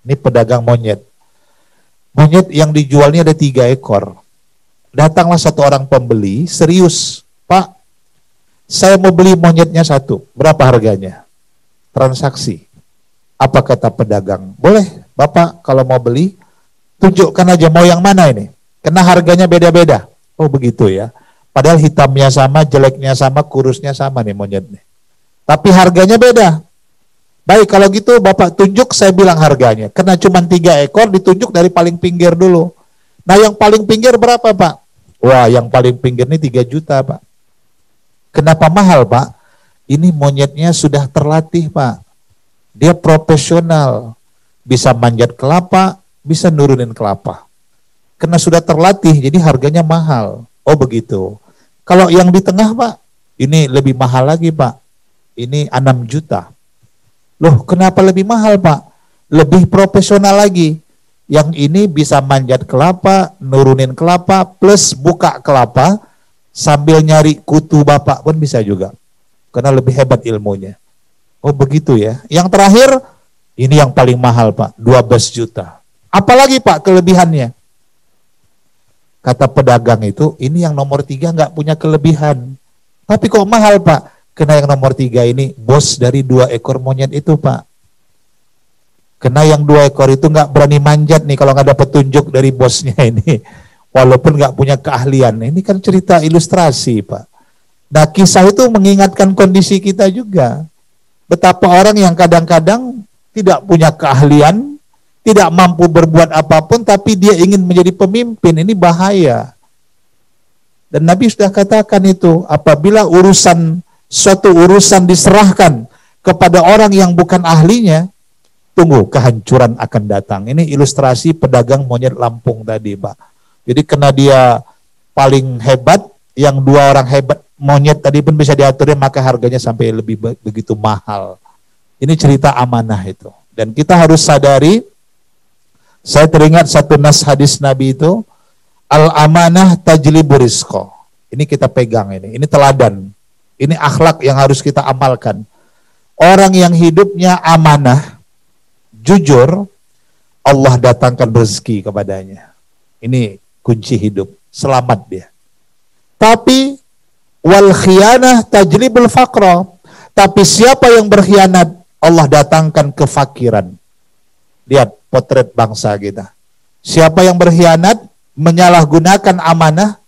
Ini pedagang monyet. Monyet yang dijualnya ada 3 ekor. Datanglah satu orang pembeli, serius, Pak, saya mau beli monyetnya 1, berapa harganya? Transaksi. Apa kata pedagang? Boleh, Bapak kalau mau beli, tunjukkan aja mau yang mana ini, karena harganya beda-beda. Oh begitu ya, padahal hitamnya sama, jeleknya sama, kurusnya sama nih monyetnya. Tapi harganya beda. Baik, kalau gitu Bapak tunjuk, saya bilang harganya. Karena cuma 3 ekor, ditunjuk dari paling pinggir dulu. Nah yang paling pinggir berapa Pak? Wah, yang paling pinggir ini 3 juta, Pak. Kenapa mahal, Pak? Ini monyetnya sudah terlatih, Pak. Dia profesional. Bisa manjat kelapa, bisa nurunin kelapa. Karena sudah terlatih, jadi harganya mahal. Oh, begitu. Kalau yang di tengah, Pak, ini lebih mahal lagi, Pak. Ini 6 juta. Loh, kenapa lebih mahal, Pak? Lebih profesional lagi. Yang ini bisa manjat kelapa, nurunin kelapa, plus buka kelapa, sambil nyari kutu Bapak pun bisa juga. Karena lebih hebat ilmunya. Oh begitu ya. Yang terakhir, ini yang paling mahal Pak, 12 juta. Apalagi Pak kelebihannya? Kata pedagang itu, ini yang nomor 3 nggak punya kelebihan. Tapi kok mahal Pak? Karena yang nomor 3 ini bos dari 2 ekor monyet itu Pak. Karena yang 2 ekor itu nggak berani manjat nih kalau nggak ada petunjuk dari bosnya ini. walaupun nggak punya keahlian. Ini kan cerita ilustrasi, Pak. Nah, kisah itu mengingatkan kondisi kita juga. Betapa orang yang kadang-kadang tidak punya keahlian, tidak mampu berbuat apapun, tapi dia ingin menjadi pemimpin. Ini bahaya. Dan Nabi sudah katakan itu, apabila suatu urusan diserahkan kepada orang yang bukan ahlinya, tunggu, kehancuran akan datang. Ini ilustrasi pedagang monyet Lampung tadi, Pak. Jadi kena dia paling hebat, yang dua orang hebat monyet tadi pun bisa diaturnya, maka harganya sampai begitu mahal. Ini cerita amanah itu. Dan kita harus sadari, saya teringat satu nas hadis Nabi itu, al-amanah tajlibu rizqa. Ini kita pegang ini teladan. Ini akhlak yang harus kita amalkan. Orang yang hidupnya amanah, jujur, Allah datangkan rezeki kepadanya. Ini kunci hidup, selamat dia. Tapi wal khianah tajlibul faqra. Tapi siapa yang berkhianat, Allah datangkan kefakiran. Lihat potret bangsa kita. Siapa yang berkhianat, menyalahgunakan amanah,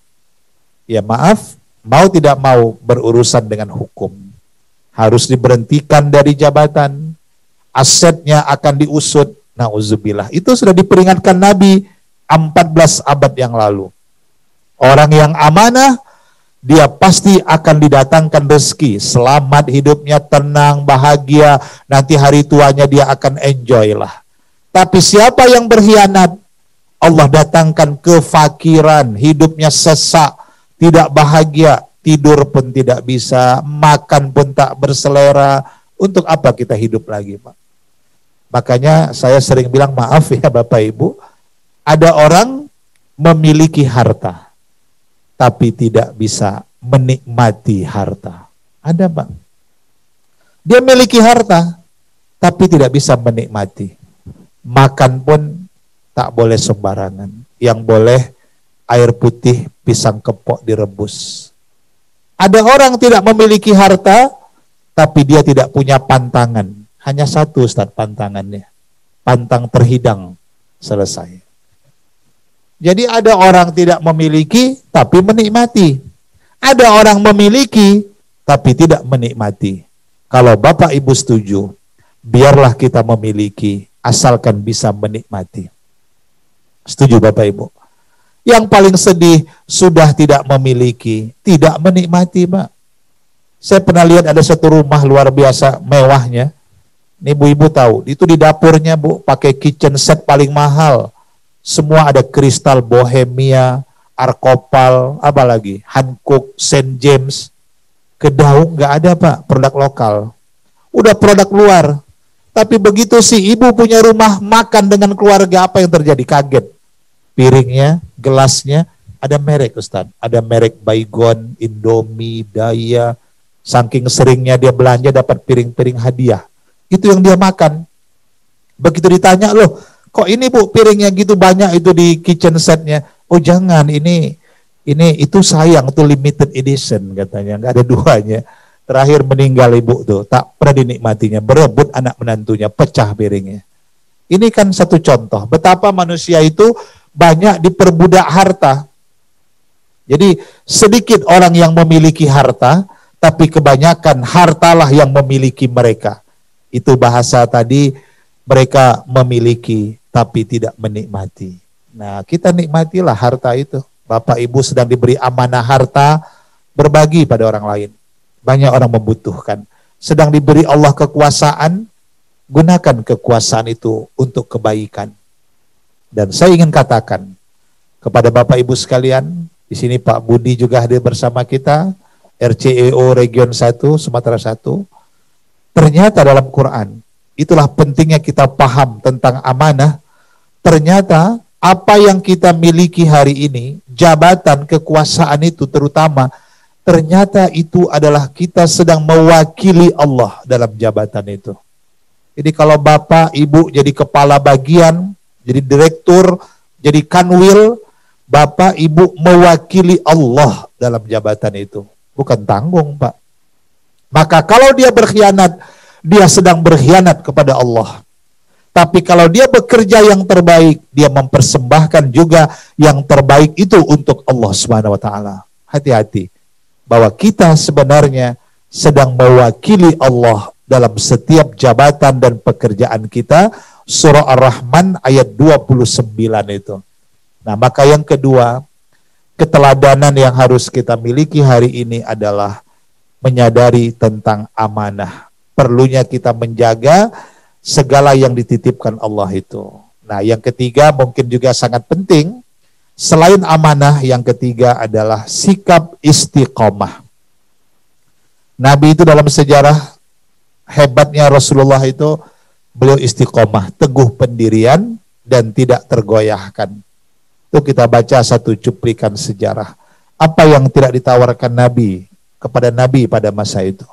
ya maaf, mau tidak mau berurusan dengan hukum. Harus diberhentikan dari jabatan, asetnya akan diusut. Nauzubillah. Itu sudah diperingatkan Nabi 14 abad yang lalu. Orang yang amanah, dia pasti akan didatangkan rezeki. Selamat hidupnya, tenang, bahagia. Nanti hari tuanya dia akan enjoy lah. Tapi siapa yang berkhianat, Allah datangkan kefakiran, hidupnya sesak, tidak bahagia, tidur pun tidak bisa, makan pun tak berselera. Untuk apa kita hidup lagi, Pak? Makanya saya sering bilang, maaf ya Bapak Ibu, ada orang memiliki harta, tapi tidak bisa menikmati harta. Ada, Pak. Dia memiliki harta, tapi tidak bisa menikmati. Makan pun tak boleh sembarangan. Yang boleh air putih, pisang kepok direbus. Ada orang tidak memiliki harta, tapi dia tidak punya pantangan. Hanya satu, Ustaz, pantangannya. Pantang terhidang, selesai. Jadi ada orang tidak memiliki, tapi menikmati. Ada orang memiliki, tapi tidak menikmati. Kalau Bapak Ibu setuju, biarlah kita memiliki, asalkan bisa menikmati. Setuju Bapak Ibu? Yang paling sedih, sudah tidak memiliki, tidak menikmati, Pak. Saya pernah lihat ada satu rumah luar biasa mewahnya. Ini ibu-ibu tahu, itu di dapurnya, Bu, pakai kitchen set paling mahal. Semua ada kristal Bohemia, Arkopal, apa lagi, Hankook, St. James. Kedaung nggak ada, Pak, produk lokal. Udah produk luar. Tapi begitu si ibu punya rumah makan dengan keluarga, apa yang terjadi? Kaget. Piringnya, gelasnya, ada merek, Ustaz. Ada merek Baygon, Indomie, Daya. Saking seringnya dia belanja dapat piring-piring hadiah. Itu yang dia makan. Begitu ditanya, loh, kok ini Bu piringnya gitu banyak itu di kitchen setnya? Oh jangan, itu sayang, itu limited edition katanya, nggak ada duanya. Terakhir meninggal ibu tuh, tak pernah dinikmatinya, berebut anak menantunya, pecah piringnya. Ini kan satu contoh, betapa manusia itu banyak diperbudak harta. Jadi sedikit orang yang memiliki harta, tapi kebanyakan hartalah yang memiliki mereka. Itu bahasa tadi, mereka memiliki tapi tidak menikmati. Nah, kita nikmatilah harta itu. Bapak Ibu sedang diberi amanah harta, berbagi pada orang lain. Banyak orang membutuhkan. Sedang diberi Allah kekuasaan, gunakan kekuasaan itu untuk kebaikan. Dan saya ingin katakan kepada Bapak Ibu sekalian, di sini Pak Budi juga hadir bersama kita, RCEO Region 1, Sumatera 1. Ternyata dalam Quran, itulah pentingnya kita paham tentang amanah. Ternyata apa yang kita miliki hari ini, jabatan, kekuasaan itu terutama, ternyata itu adalah kita sedang mewakili Allah dalam jabatan itu. Jadi kalau Bapak, Ibu jadi kepala bagian, jadi direktur, jadi kanwil, Bapak, Ibu mewakili Allah dalam jabatan itu. Bukan tanggung, Pak. Maka kalau dia berkhianat, dia sedang berkhianat kepada Allah. Tapi kalau dia bekerja yang terbaik, dia mempersembahkan juga yang terbaik itu untuk Allah Subhanahu wa taala. Hati-hati bahwa kita sebenarnya sedang mewakili Allah dalam setiap jabatan dan pekerjaan kita. Surah Ar-Rahman ayat 29 itu. Nah, maka yang kedua, keteladanan yang harus kita miliki hari ini adalah menyadari tentang amanah. Perlunya kita menjaga segala yang dititipkan Allah itu. Nah, yang ketiga mungkin juga sangat penting. Selain amanah, yang ketiga adalah sikap istiqomah. Nabi itu dalam sejarah hebatnya Rasulullah itu, beliau istiqomah, teguh pendirian dan tidak tergoyahkan. Itu kita baca satu cuplikan sejarah. Apa yang tidak ditawarkan Nabi kepada Nabi pada masa itu.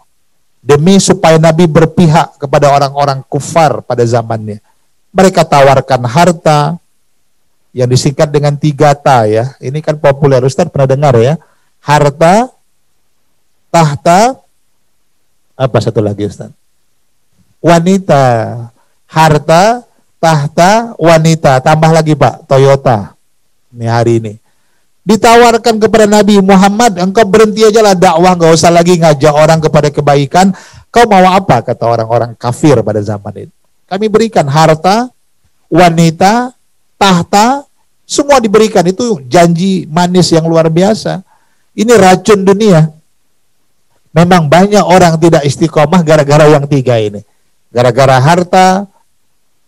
Demi supaya Nabi berpihak kepada orang-orang kufar pada zamannya. Mereka tawarkan harta yang disingkat dengan 3 ya. Ini kan populer, Ustaz pernah dengar ya. Harta, tahta, apa satu lagi Ustaz? Wanita. Harta, tahta, wanita. Tambah lagi Pak, Toyota. Ini hari ini. Ditawarkan kepada Nabi Muhammad, engkau berhenti aja lah dakwah, gak usah lagi ngajak orang kepada kebaikan. Kau mau apa? Kata orang-orang kafir pada zaman itu. Kami berikan harta, wanita, tahta, semua diberikan. Itu janji manis yang luar biasa. Ini racun dunia. Memang banyak orang tidak istiqomah gara-gara yang 3 ini. Gara-gara harta,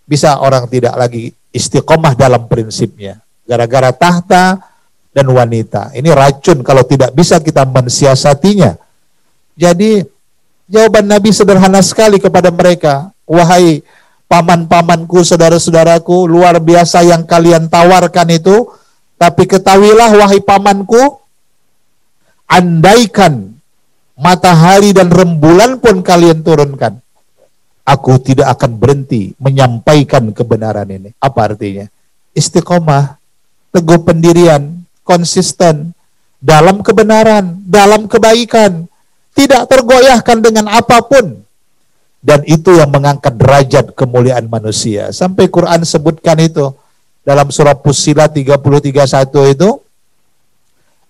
bisa orang tidak lagi istiqomah dalam prinsipnya. Gara-gara tahta dan wanita. Ini racun kalau tidak bisa kita mensiasatinya. Jadi jawaban Nabi sederhana sekali kepada mereka. Wahai paman-pamanku, saudara-saudaraku, luar biasa yang kalian tawarkan itu. Tapi ketahuilah wahai pamanku, andaikan matahari dan rembulan pun kalian turunkan, aku tidak akan berhenti menyampaikan kebenaran ini. Apa artinya? Istiqomah, teguh pendirian, konsisten dalam kebenaran, dalam kebaikan, tidak tergoyahkan dengan apapun. Dan itu yang mengangkat derajat kemuliaan manusia. Sampai Quran sebutkan itu dalam surah Fussilat 33:1 itu,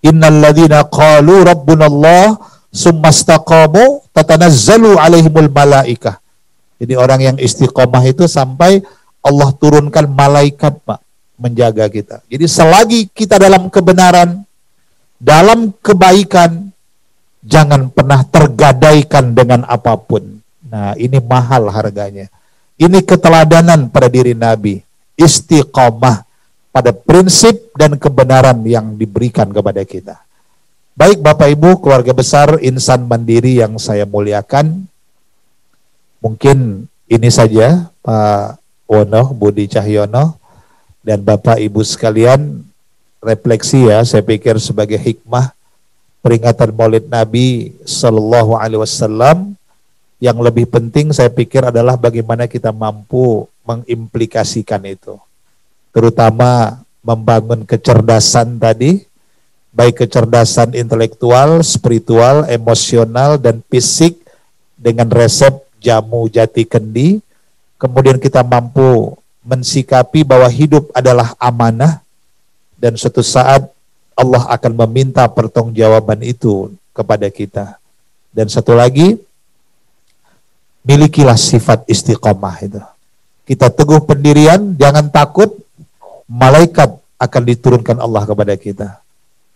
innal ladzina qalu rabbunallah summastaqamu tatanazzalu alaihimul malaikah. Jadi orang yang istiqomah itu sampai Allah turunkan malaikat Pak menjaga kita. Jadi selagi kita dalam kebenaran, dalam kebaikan, jangan pernah tergadaikan dengan apapun. Nah, ini mahal harganya. Ini keteladanan pada diri Nabi. Istiqomah pada prinsip dan kebenaran yang diberikan kepada kita. Baik Bapak Ibu, keluarga besar Insan Mandiri yang saya muliakan, mungkin ini saja Pak Wono, Budi Cahyono, dan Bapak Ibu sekalian, refleksi ya, saya pikir sebagai hikmah peringatan Maulid Nabi Sallallahu Alaihi Wasallam. Yang lebih penting saya pikir adalah bagaimana kita mampu mengimplikasikan itu, terutama membangun kecerdasan tadi, baik kecerdasan intelektual, spiritual, emosional, dan fisik dengan resep jamu jati kendi. Kemudian kita mampu mensikapi bahwa hidup adalah amanah dan suatu saat Allah akan meminta pertanggungjawaban itu kepada kita. Dan satu lagi, milikilah sifat istiqomah itu. Kita teguh pendirian, jangan takut, malaikat akan diturunkan Allah kepada kita.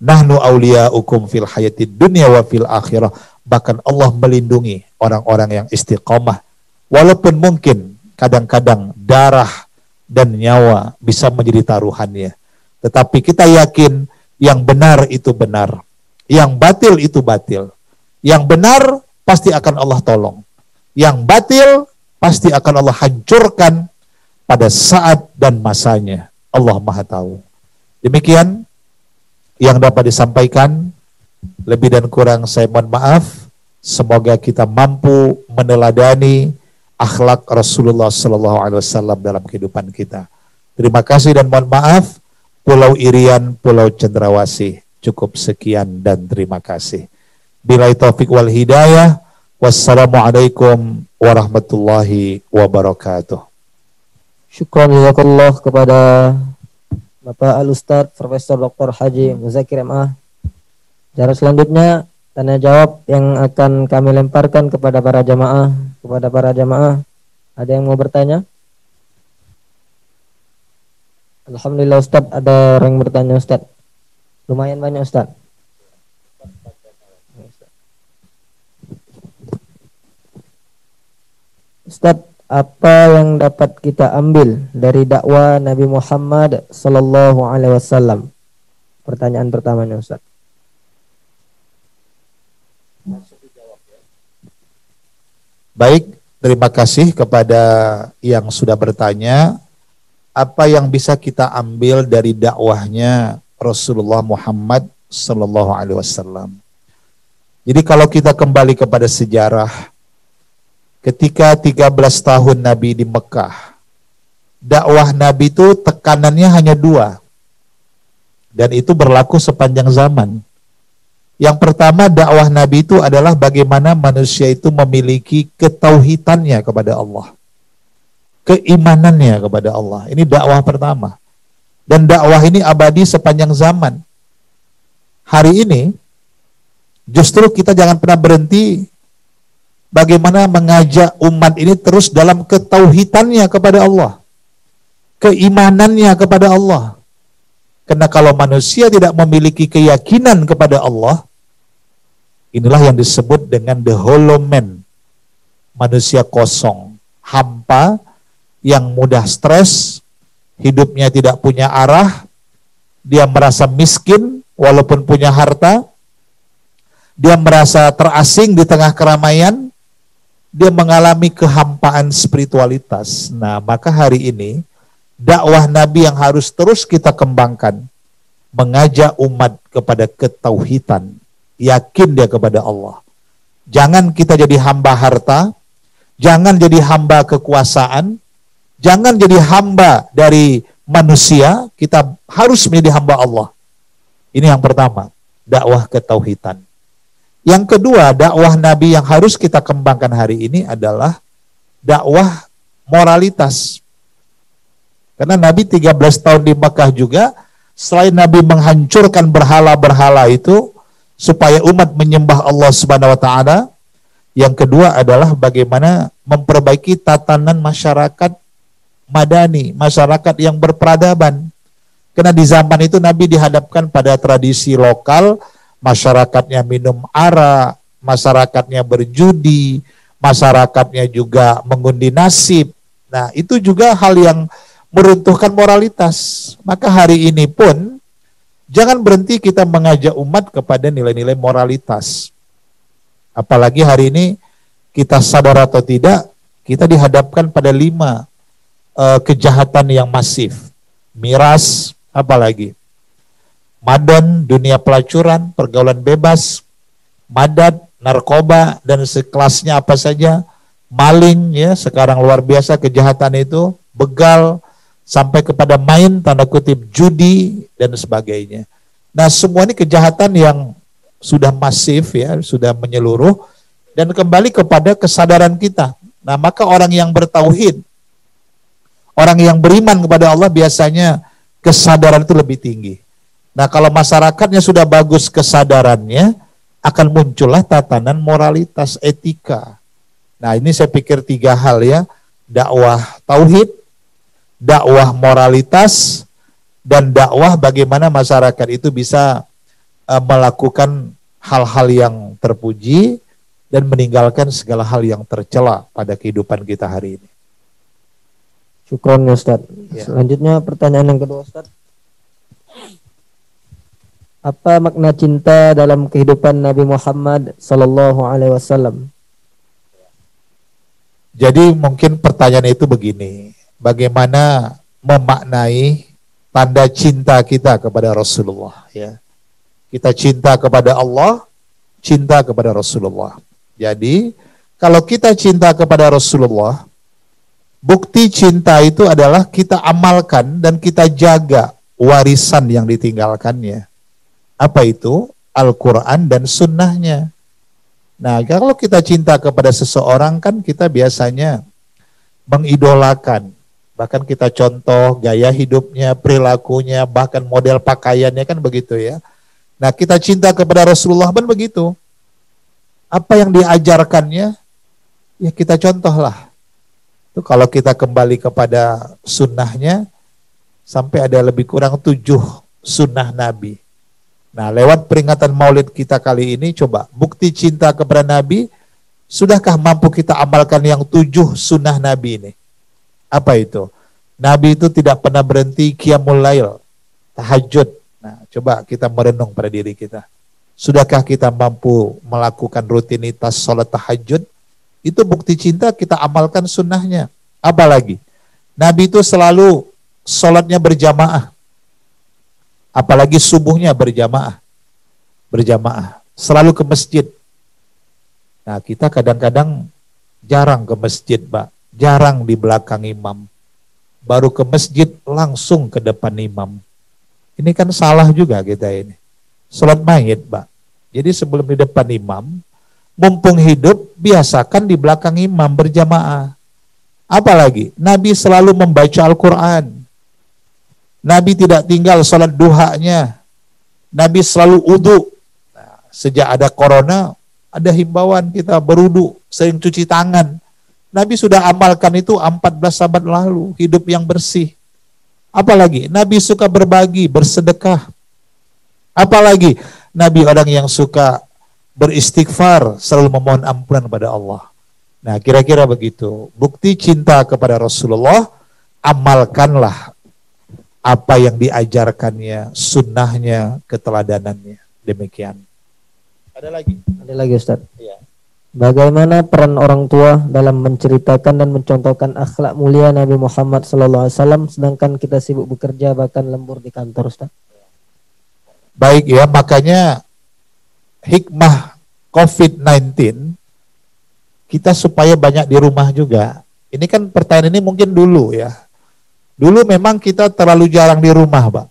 Nahnu awliya'ukum fil hayatid dunya wa fil akhirah. Bahkan Allah melindungi orang-orang yang istiqomah. Walaupun mungkin kadang-kadang darah dan nyawa bisa menjadi taruhannya. Tetapi kita yakin yang benar itu benar. Yang batil itu batil. Yang benar pasti akan Allah tolong. Yang batil pasti akan Allah hancurkan pada saat dan masanya. Allah Maha Tahu. Demikian yang dapat disampaikan, lebih dan kurang saya mohon maaf. Semoga kita mampu meneladani akhlak Rasulullah SAW dalam kehidupan kita. Terima kasih dan mohon maaf. Pulau Irian, Pulau Cendrawasih. Cukup sekian dan terima kasih. Billahi taufik wal hidayah. Wassalamualaikum warahmatullahi wabarakatuh. Syukran jazakallah kepada Bapak Al-Ustadz Profesor Dr. Haji Muzakir MA. Cara selanjutnya tanya jawab yang akan kami lemparkan kepada para jamaah. Ada yang mau bertanya? Alhamdulillah Ustadz, ada orang yang bertanya Ustadz. Lumayan banyak Ustadz. Ustadz, apa yang dapat kita ambil dari dakwah Nabi Muhammad sallallahu alaihi wasallam? Pertanyaan pertamanya Ustaz. Baik, terima kasih kepada yang sudah bertanya. Apa yang bisa kita ambil dari dakwahnya Rasulullah Muhammad sallallahu alaihi wasallam? Jadi kalau kita kembali kepada sejarah, ketika 13 tahun Nabi di Mekah, dakwah Nabi itu tekanannya hanya 2. Dan itu berlaku sepanjang zaman. Yang pertama, dakwah Nabi itu adalah bagaimana manusia itu memiliki ketauhidannya kepada Allah. Keimanannya kepada Allah. Ini dakwah pertama. Dan dakwah ini abadi sepanjang zaman. Hari ini, justru kita jangan pernah berhenti bagaimana mengajak umat ini terus dalam ketauhidannya kepada Allah, keimanannya kepada Allah. Karena kalau manusia tidak memiliki keyakinan kepada Allah, inilah yang disebut dengan the hollow man, manusia kosong, hampa, yang mudah stres, hidupnya tidak punya arah, dia merasa miskin walaupun punya harta, dia merasa terasing di tengah keramaian, dia mengalami kehampaan spiritualitas. Nah, maka hari ini dakwah Nabi yang harus terus kita kembangkan, mengajak umat kepada ketauhidan, yakin dia kepada Allah. Jangan kita jadi hamba harta, jangan jadi hamba kekuasaan, jangan jadi hamba dari manusia, kita harus menjadi hamba Allah. Ini yang pertama, dakwah ketauhidan. Yang kedua, dakwah Nabi yang harus kita kembangkan hari ini adalah dakwah moralitas. Karena Nabi 13 tahun di Mekah juga, selain Nabi menghancurkan berhala-berhala itu, supaya umat menyembah Allah Subhanahu wa Ta'ala, yang kedua adalah bagaimana memperbaiki tatanan masyarakat madani, masyarakat yang berperadaban. Karena di zaman itu Nabi dihadapkan pada tradisi lokal, masyarakatnya minum arak, masyarakatnya berjudi, masyarakatnya juga mengundi nasib. Nah, itu juga hal yang meruntuhkan moralitas. Maka hari ini pun jangan berhenti kita mengajak umat kepada nilai-nilai moralitas. Apalagi hari ini kita sadar atau tidak, kita dihadapkan pada 5 kejahatan yang masif. Miras, apalagi madon, dunia pelacuran, pergaulan bebas, madat, narkoba, dan sekelasnya apa saja, maling, ya sekarang luar biasa kejahatan itu, begal, sampai kepada main, tanda kutip, judi, dan sebagainya. Nah, semua ini kejahatan yang sudah masif, ya, sudah menyeluruh, dan kembali kepada kesadaran kita. Nah, maka orang yang bertauhid, orang yang beriman kepada Allah biasanya kesadaran itu lebih tinggi. Nah, kalau masyarakatnya sudah bagus kesadarannya, akan muncullah tatanan moralitas, etika. Nah, ini saya pikir 3 hal ya, dakwah tauhid, dakwah moralitas, dan dakwah bagaimana masyarakat itu bisa melakukan hal-hal yang terpuji dan meninggalkan segala hal yang tercela pada kehidupan kita hari ini. Syukron Ustaz. Ya. Selanjutnya pertanyaan yang kedua Ustaz. Apa makna cinta dalam kehidupan Nabi Muhammad sallallahu alaihi wasallam? Jadi mungkin pertanyaan itu begini, bagaimana memaknai tanda cinta kita kepada Rasulullah, ya. Kita cinta kepada Allah, cinta kepada Rasulullah. Jadi, kalau kita cinta kepada Rasulullah, bukti cinta itu adalah kita amalkan dan kita jaga warisan yang ditinggalkannya. Apa itu? Al-Quran dan sunnahnya. Nah, kalau kita cinta kepada seseorang kan kita biasanya mengidolakan, Bahkan kita contoh gaya hidupnya, perilakunya, bahkan model pakaiannya kan begitu ya. Nah kita cinta kepada Rasulullah pun begitu. Apa yang diajarkannya, ya kita contohlah. Itu kalau kita kembali kepada sunnahnya, sampai ada lebih kurang 7 sunnah Nabi. Nah lewat peringatan maulid kita kali ini, coba bukti cinta kepada Nabi, sudahkah mampu kita amalkan yang 7 sunnah Nabi ini? Apa itu? Nabi itu tidak pernah berhenti qiyamul lail, tahajud. Nah, coba kita merenung pada diri kita. Sudahkah kita mampu melakukan rutinitas sholat tahajud? Itu bukti cinta, kita amalkan sunnahnya. Apalagi? Nabi itu selalu sholatnya berjamaah. Apalagi subuhnya berjamaah. Berjamaah. Selalu ke masjid. Nah, kita kadang-kadang jarang ke masjid, Pak. Jarang di belakang imam. Baru ke masjid langsung ke depan imam. Ini kan salah juga kita ini. Salat mayit, Pak. Jadi sebelum di depan imam, mumpung hidup, biasakan di belakang imam berjamaah. Apalagi, Nabi selalu membaca Al-Quran. Nabi tidak tinggal salat duhanya. Nabi selalu wudu. Nah, sejak ada corona, ada himbauan kita berudu, sering cuci tangan. Nabi sudah amalkan itu 14 abad lalu, hidup yang bersih. Apalagi, Nabi suka berbagi, bersedekah. Apalagi, Nabi orang yang suka beristighfar, selalu memohon ampunan kepada Allah. Nah, kira-kira begitu. Bukti cinta kepada Rasulullah, amalkanlah apa yang diajarkannya, sunnahnya, keteladanannya. Demikian. Ada lagi? Ada lagi Ustaz. Iya. Bagaimana peran orang tua dalam menceritakan dan mencontohkan akhlak mulia Nabi Muhammad SAW, sedangkan kita sibuk bekerja bahkan lembur di kantor, Ustaz? Baik ya, makanya hikmah COVID-19 kita supaya banyak di rumah juga. Ini kan pertanyaan ini mungkin dulu ya. Dulu memang kita terlalu jarang di rumah, Pak.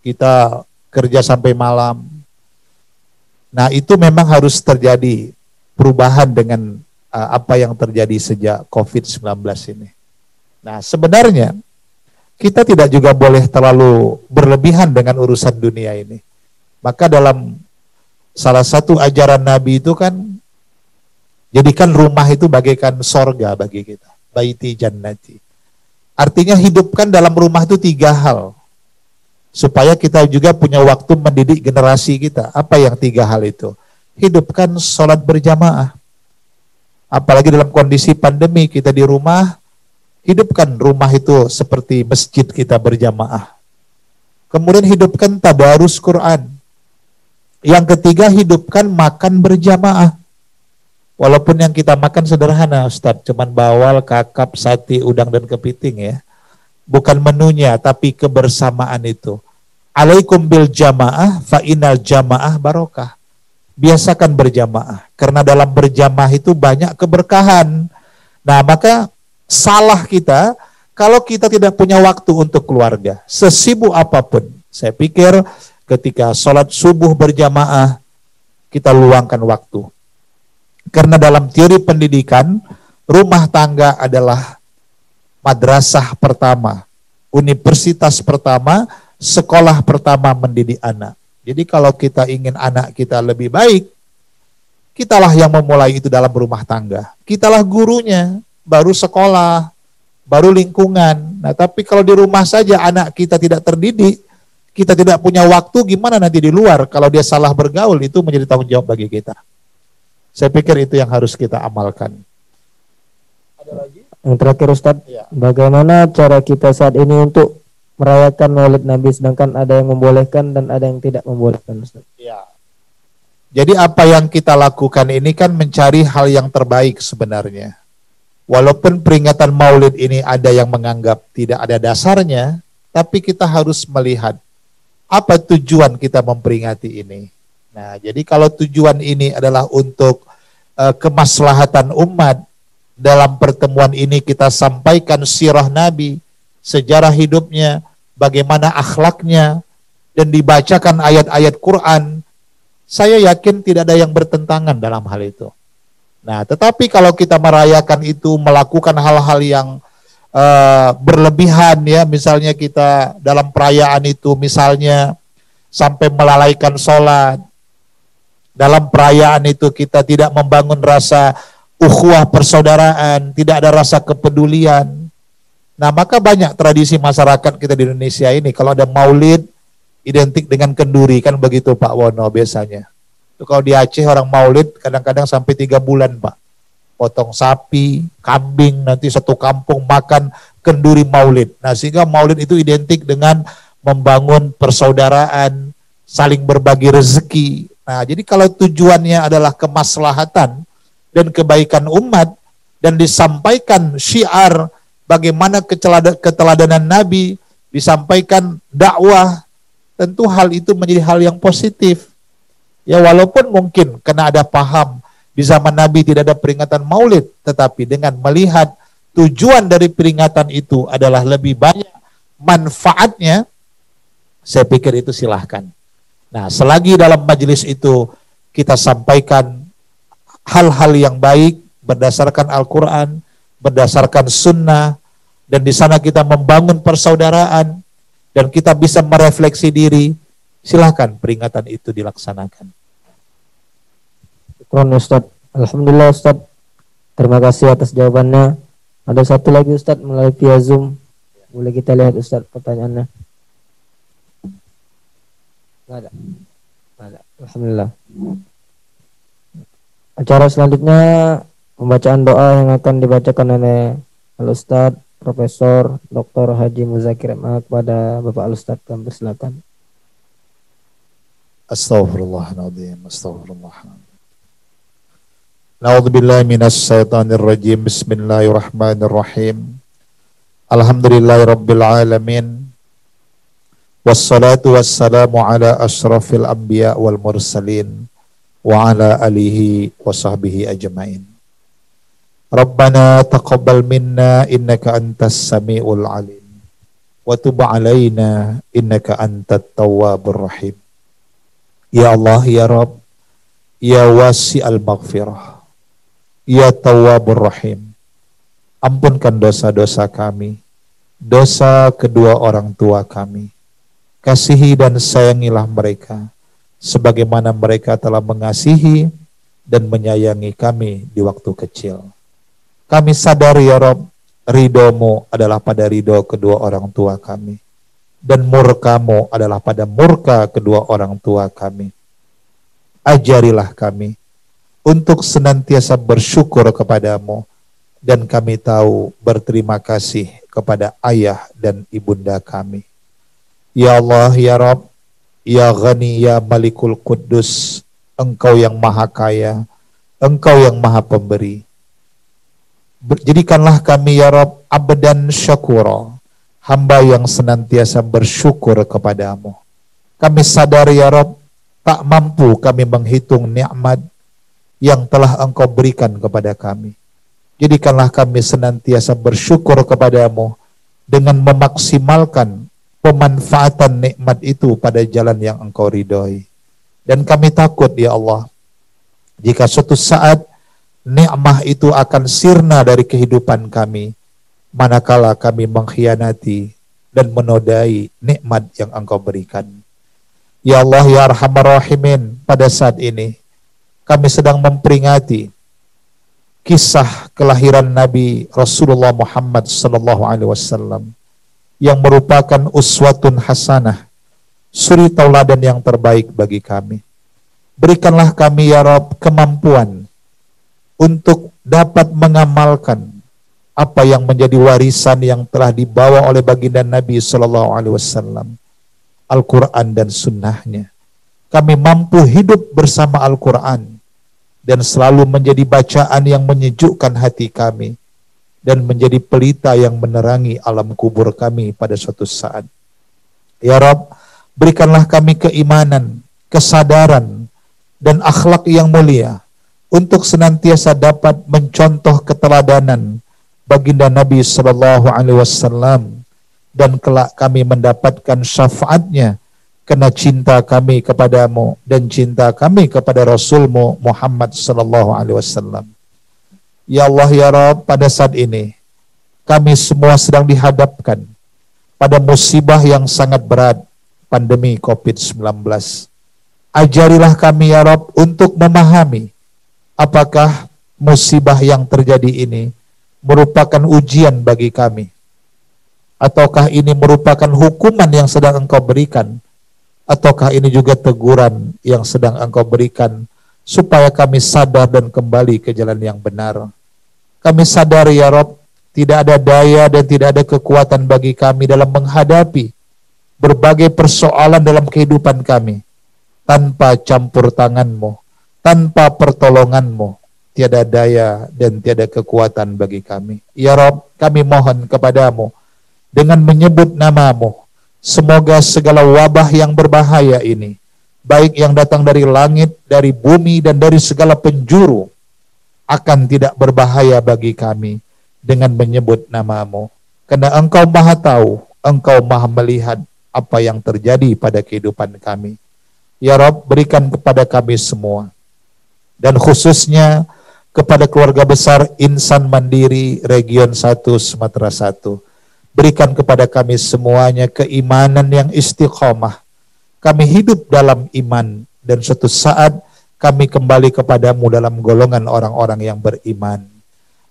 Kita kerja sampai malam. Nah, itu memang harus terjadi perubahan dengan apa yang terjadi sejak COVID-19 ini. Nah, sebenarnya kita tidak juga boleh terlalu berlebihan dengan urusan dunia ini. Maka dalam salah satu ajaran Nabi itu kan, jadikan rumah itu bagaikan sorga bagi kita. Baiti jannati. Artinya hidupkan dalam rumah itu 3 hal. Supaya kita juga punya waktu mendidik generasi kita. Apa yang 3 hal itu? Hidupkan sholat berjamaah. Apalagi dalam kondisi pandemi kita di rumah, hidupkan rumah itu seperti masjid kita berjamaah. Kemudian hidupkan tadarus Quran. Yang ketiga, hidupkan makan berjamaah. Walaupun yang kita makan sederhana, Ustadz, cuman bawal, kakap, sate, udang, dan kepiting ya. Bukan menunya, tapi kebersamaan itu. Alaikum bil jamaah, fa innal jamaah barokah. Biasakan berjamaah, karena dalam berjamaah itu banyak keberkahan. Nah, maka salah kita kalau kita tidak punya waktu untuk keluarga, sesibuk apapun. Saya pikir ketika sholat subuh berjamaah, kita luangkan waktu. Karena dalam teori pendidikan, rumah tangga adalah madrasah pertama, universitas pertama, sekolah pertama mendidik anak. Jadi kalau kita ingin anak kita lebih baik, kitalah yang memulai itu dalam rumah tangga. Kitalah gurunya, baru sekolah, baru lingkungan. Nah, tapi kalau di rumah saja anak kita tidak terdidik, kita tidak punya waktu, gimana nanti di luar? Kalau dia salah bergaul, itu menjadi tanggung jawab bagi kita. Saya pikir itu yang harus kita amalkan. Ada lagi? Yang terakhir Ustadz, Ya. bagaimana cara kita saat ini untuk merayakan Maulid Nabi, sedangkan ada yang membolehkan dan ada yang tidak membolehkan, Ustaz? Ya. Jadi apa yang kita lakukan ini kan mencari hal yang terbaik sebenarnya. Walaupun peringatan Maulid ini ada yang menganggap tidak ada dasarnya, tapi kita harus melihat apa tujuan kita memperingati ini. Nah, jadi kalau tujuan ini adalah untuk kemaslahatan umat, dalam pertemuan ini kita sampaikan sirah Nabi, sejarah hidupnya, bagaimana akhlaknya, dan dibacakan ayat-ayat Quran, saya yakin tidak ada yang bertentangan dalam hal itu. Nah, tetapi kalau kita merayakan itu, melakukan hal-hal yang berlebihan ya, misalnya kita dalam perayaan itu misalnya sampai melalaikan sholat, dalam perayaan itu kita tidak membangun rasa ukhuwah persaudaraan, tidak ada rasa kepedulian. Nah, maka banyak tradisi masyarakat kita di Indonesia ini, kalau ada maulid identik dengan kenduri, kan begitu Pak Wono biasanya. Itu kalau di Aceh orang maulid kadang-kadang sampai 3 bulan Pak. Potong sapi, kambing, nanti satu kampung makan kenduri maulid. Nah, sehingga maulid itu identik dengan membangun persaudaraan, saling berbagi rezeki. Nah, jadi kalau tujuannya adalah kemaslahatan dan kebaikan umat, dan disampaikan syiar bagaimana keteladanan Nabi, disampaikan dakwah, tentu hal itu menjadi hal yang positif. Ya, walaupun mungkin karena ada paham di zaman Nabi tidak ada peringatan maulid, tetapi dengan melihat tujuan dari peringatan itu adalah lebih banyak manfaatnya, saya pikir itu silahkan. Nah, selagi dalam majelis itu kita sampaikan hal-hal yang baik berdasarkan Al-Quran, berdasarkan sunnah, dan di sana kita membangun persaudaraan, dan kita bisa merefleksi diri, silahkan peringatan itu dilaksanakan. Ustaz. Alhamdulillah Ustaz. Terima kasih atas jawabannya. Ada satu lagi Ustaz melalui via Zoom. Boleh kita lihat Ustaz pertanyaannya? Nggak ada. Alhamdulillah. Acara selanjutnya pembacaan doa yang akan dibacakan oleh Al-Ustaz Profesor Dr. Haji Muzakir MA kepada Bapak Al-Ustaz. Kami persilakan. Astaghfirullahaladzim. Astaghfirullahaladzim. Na'udzubillahi minasyaitonirrajim. Bismillahirrahmanirrahim. Alhamdulillahirabbil alamin. Wassalatu wassalamu ala asyrafil anbiya wal mursalin wa ala alihi wa sahbihi ajmain. Rabbana taqabbal minna innaka antas samiul alim wa tub alaina innaka antat tawwabur rahim. Ya Allah, ya Rabb, ya wasi'al maghfirah, ya tawwabur rahim, ampunkan dosa-dosa kami, dosa kedua orang tua kami. Kasihi dan sayangilah mereka sebagaimana mereka telah mengasihi dan menyayangi kami di waktu kecil. Kami sadar ya Rabb, ridhomu adalah pada ridho kedua orang tua kami, dan murkamu adalah pada murka kedua orang tua kami. Ajarilah kami untuk senantiasa bersyukur kepadamu, dan kami tahu berterima kasih kepada ayah dan ibunda kami. Ya Allah, ya Rabb, ya Ghani, ya Malikul Quddus, Engkau yang maha kaya, Engkau yang maha pemberi. Jadikanlah kami ya Rabb abdan syakura, hamba yang senantiasa bersyukur kepadamu. Kami sadar ya Rabb, tak mampu kami menghitung nikmat yang telah Engkau berikan kepada kami. Jadikanlah kami senantiasa bersyukur kepadamu dengan memaksimalkan pemanfaatan nikmat itu pada jalan yang Engkau ridhoi. Dan kami takut ya Allah, jika suatu saat nikmat itu akan sirna dari kehidupan kami, manakala kami mengkhianati dan menodai nikmat yang Engkau berikan. Ya Allah, ya Arhamar Rahimin, pada saat ini kami sedang memperingati kisah kelahiran Nabi Rasulullah Muhammad sallallahu alaihi wasallam yang merupakan uswatun hasanah, suri tauladan yang terbaik bagi kami. Berikanlah kami ya Rabb kemampuan untuk dapat mengamalkan apa yang menjadi warisan yang telah dibawa oleh baginda Nabi sallallahu alaihi wasallam, Al-Quran dan sunnahnya. Kami mampu hidup bersama Al-Quran dan selalu menjadi bacaan yang menyejukkan hati kami dan menjadi pelita yang menerangi alam kubur kami pada suatu saat. Ya Rabb, berikanlah kami keimanan, kesadaran, dan akhlak yang mulia untuk senantiasa dapat mencontoh keteladanan baginda Nabi sallallahu alaihi wasallam, dan kelak kami mendapatkan syafaatnya karena cinta kami kepadamu dan cinta kami kepada Rasulmu Muhammad sallallahu alaihi wasallam. Ya Allah, ya Rabb, pada saat ini kami semua sedang dihadapkan pada musibah yang sangat berat, pandemi COVID-19. Ajarilah kami ya Rabb untuk memahami apakah musibah yang terjadi ini merupakan ujian bagi kami, ataukah ini merupakan hukuman yang sedang Engkau berikan, ataukah ini juga teguran yang sedang Engkau berikan supaya kami sadar dan kembali ke jalan yang benar. Kami sadar ya Rabb, tidak ada daya dan tidak ada kekuatan bagi kami dalam menghadapi berbagai persoalan dalam kehidupan kami. Tanpa campur tangan-Mu, tanpa pertolongan-Mu, tiada daya dan tiada kekuatan bagi kami. Ya Rabb, kami mohon kepadamu dengan menyebut nama-Mu, semoga segala wabah yang berbahaya ini, baik yang datang dari langit, dari bumi, dan dari segala penjuru, akan tidak berbahaya bagi kami dengan menyebut nama-Mu. Karena Engkau Maha Tahu, Engkau Maha Melihat apa yang terjadi pada kehidupan kami. Ya Rabb, berikan kepada kami semua, dan khususnya kepada keluarga besar Insan Mandiri Region 1 Sumatera 1. Berikan kepada kami semuanya keimanan yang istiqomah. Kami hidup dalam iman, dan suatu saat kami kembali kepadamu dalam golongan orang-orang yang beriman.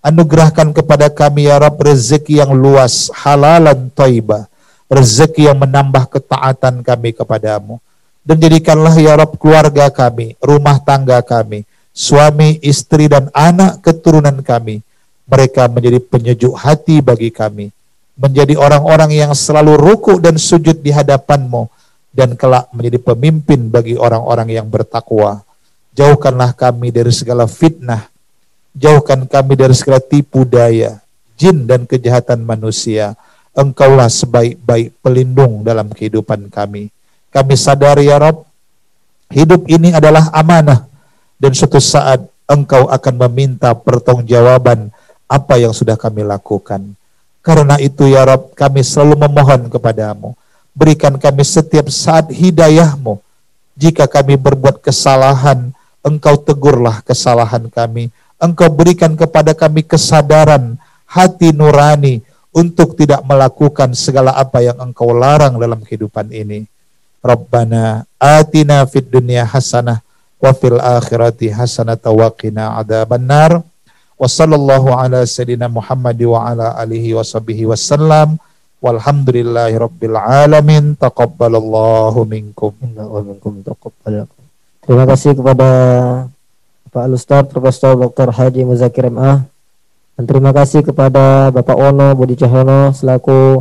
Anugerahkan kepada kami ya Rabb rezeki yang luas, halalan thayyibah, rezeki yang menambah ketaatan kami kepadamu. Dan jadikanlah ya Rabb keluarga kami, rumah tangga kami, suami, istri, dan anak keturunan kami, mereka menjadi penyejuk hati bagi kami, menjadi orang-orang yang selalu ruku dan sujud di hadapan-Mu, dan kelak menjadi pemimpin bagi orang-orang yang bertakwa. Jauhkanlah kami dari segala fitnah, jauhkan kami dari segala tipu daya, jin dan kejahatan manusia. Engkaulah sebaik-baik pelindung dalam kehidupan kami. Kami sadar ya Rabb, hidup ini adalah amanah, dan suatu saat Engkau akan meminta pertanggungjawaban apa yang sudah kami lakukan. Karena itu ya Rabb, kami selalu memohon kepadamu, berikan kami setiap saat hidayah-Mu. Jika kami berbuat kesalahan, Engkau tegurlah kesalahan kami. Engkau berikan kepada kami kesadaran, hati nurani, untuk tidak melakukan segala apa yang Engkau larang dalam kehidupan ini. Rabbana atina fid dunya hasanah wa fil akhirati hasanah wa qina adzabannar. Wa sallallahu ala sayyidina Muhammad wa ala alihi wa sahbihi wasallam. Walhamdulillahi rabbil alamin. Taqabbalallahu minkum. Wa minkum taqabbal. Terima kasih kepada Pak Al-Ustaz Profesor Dr. Haji Muzakir MA, dan terima kasih kepada Bapak Ono Budi Cahyono selaku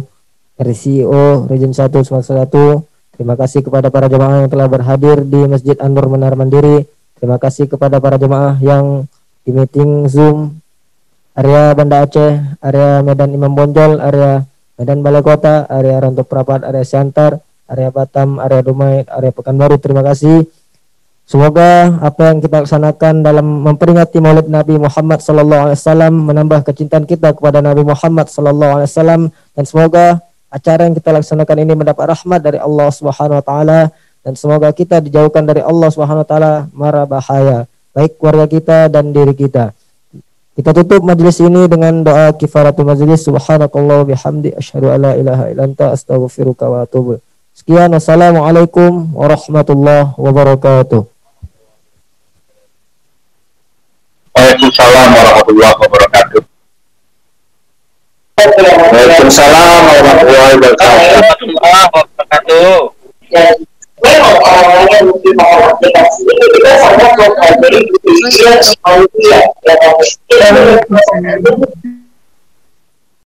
RCO Region 1 Sumatera 1. Terima kasih kepada para jemaah yang telah berhadir di Masjid An-Nur Menara Mandiri. Terima kasih kepada para jemaah yang di meeting Zoom area Banda Aceh, area Medan Imam Bonjol, area Medan Balai Kota, area Rantau Prapat, area Siantar, area Batam, area Dumai, area Pekanbaru. Terima kasih. Semoga apa yang kita laksanakan dalam memperingati Maulid Nabi Muhammad SAW menambah kecintaan kita kepada Nabi Muhammad SAW, dan semoga acara yang kita laksanakan ini mendapat rahmat dari Allah Subhanahu wa taala, dan semoga kita dijauhkan dari Allah Subhanahu wa taala mara bahaya, baik keluarga kita dan diri kita. Kita tutup majelis ini dengan doa kifaratul majelis. Subhanakallah bihamdi asyhadu alla ilaha illa anta astaghfiruka wa atubu. Sekian, wassalamualaikum warahmatullahi wabarakatuh. Waalaikumsalam warahmatullahi wabarakatuh. Waalaikumsalam warahmatullahi wabarakatuh. Dan memang orang-orang yang mungkin mengaplikasi ini kita sangat mempelajari usia manusia yang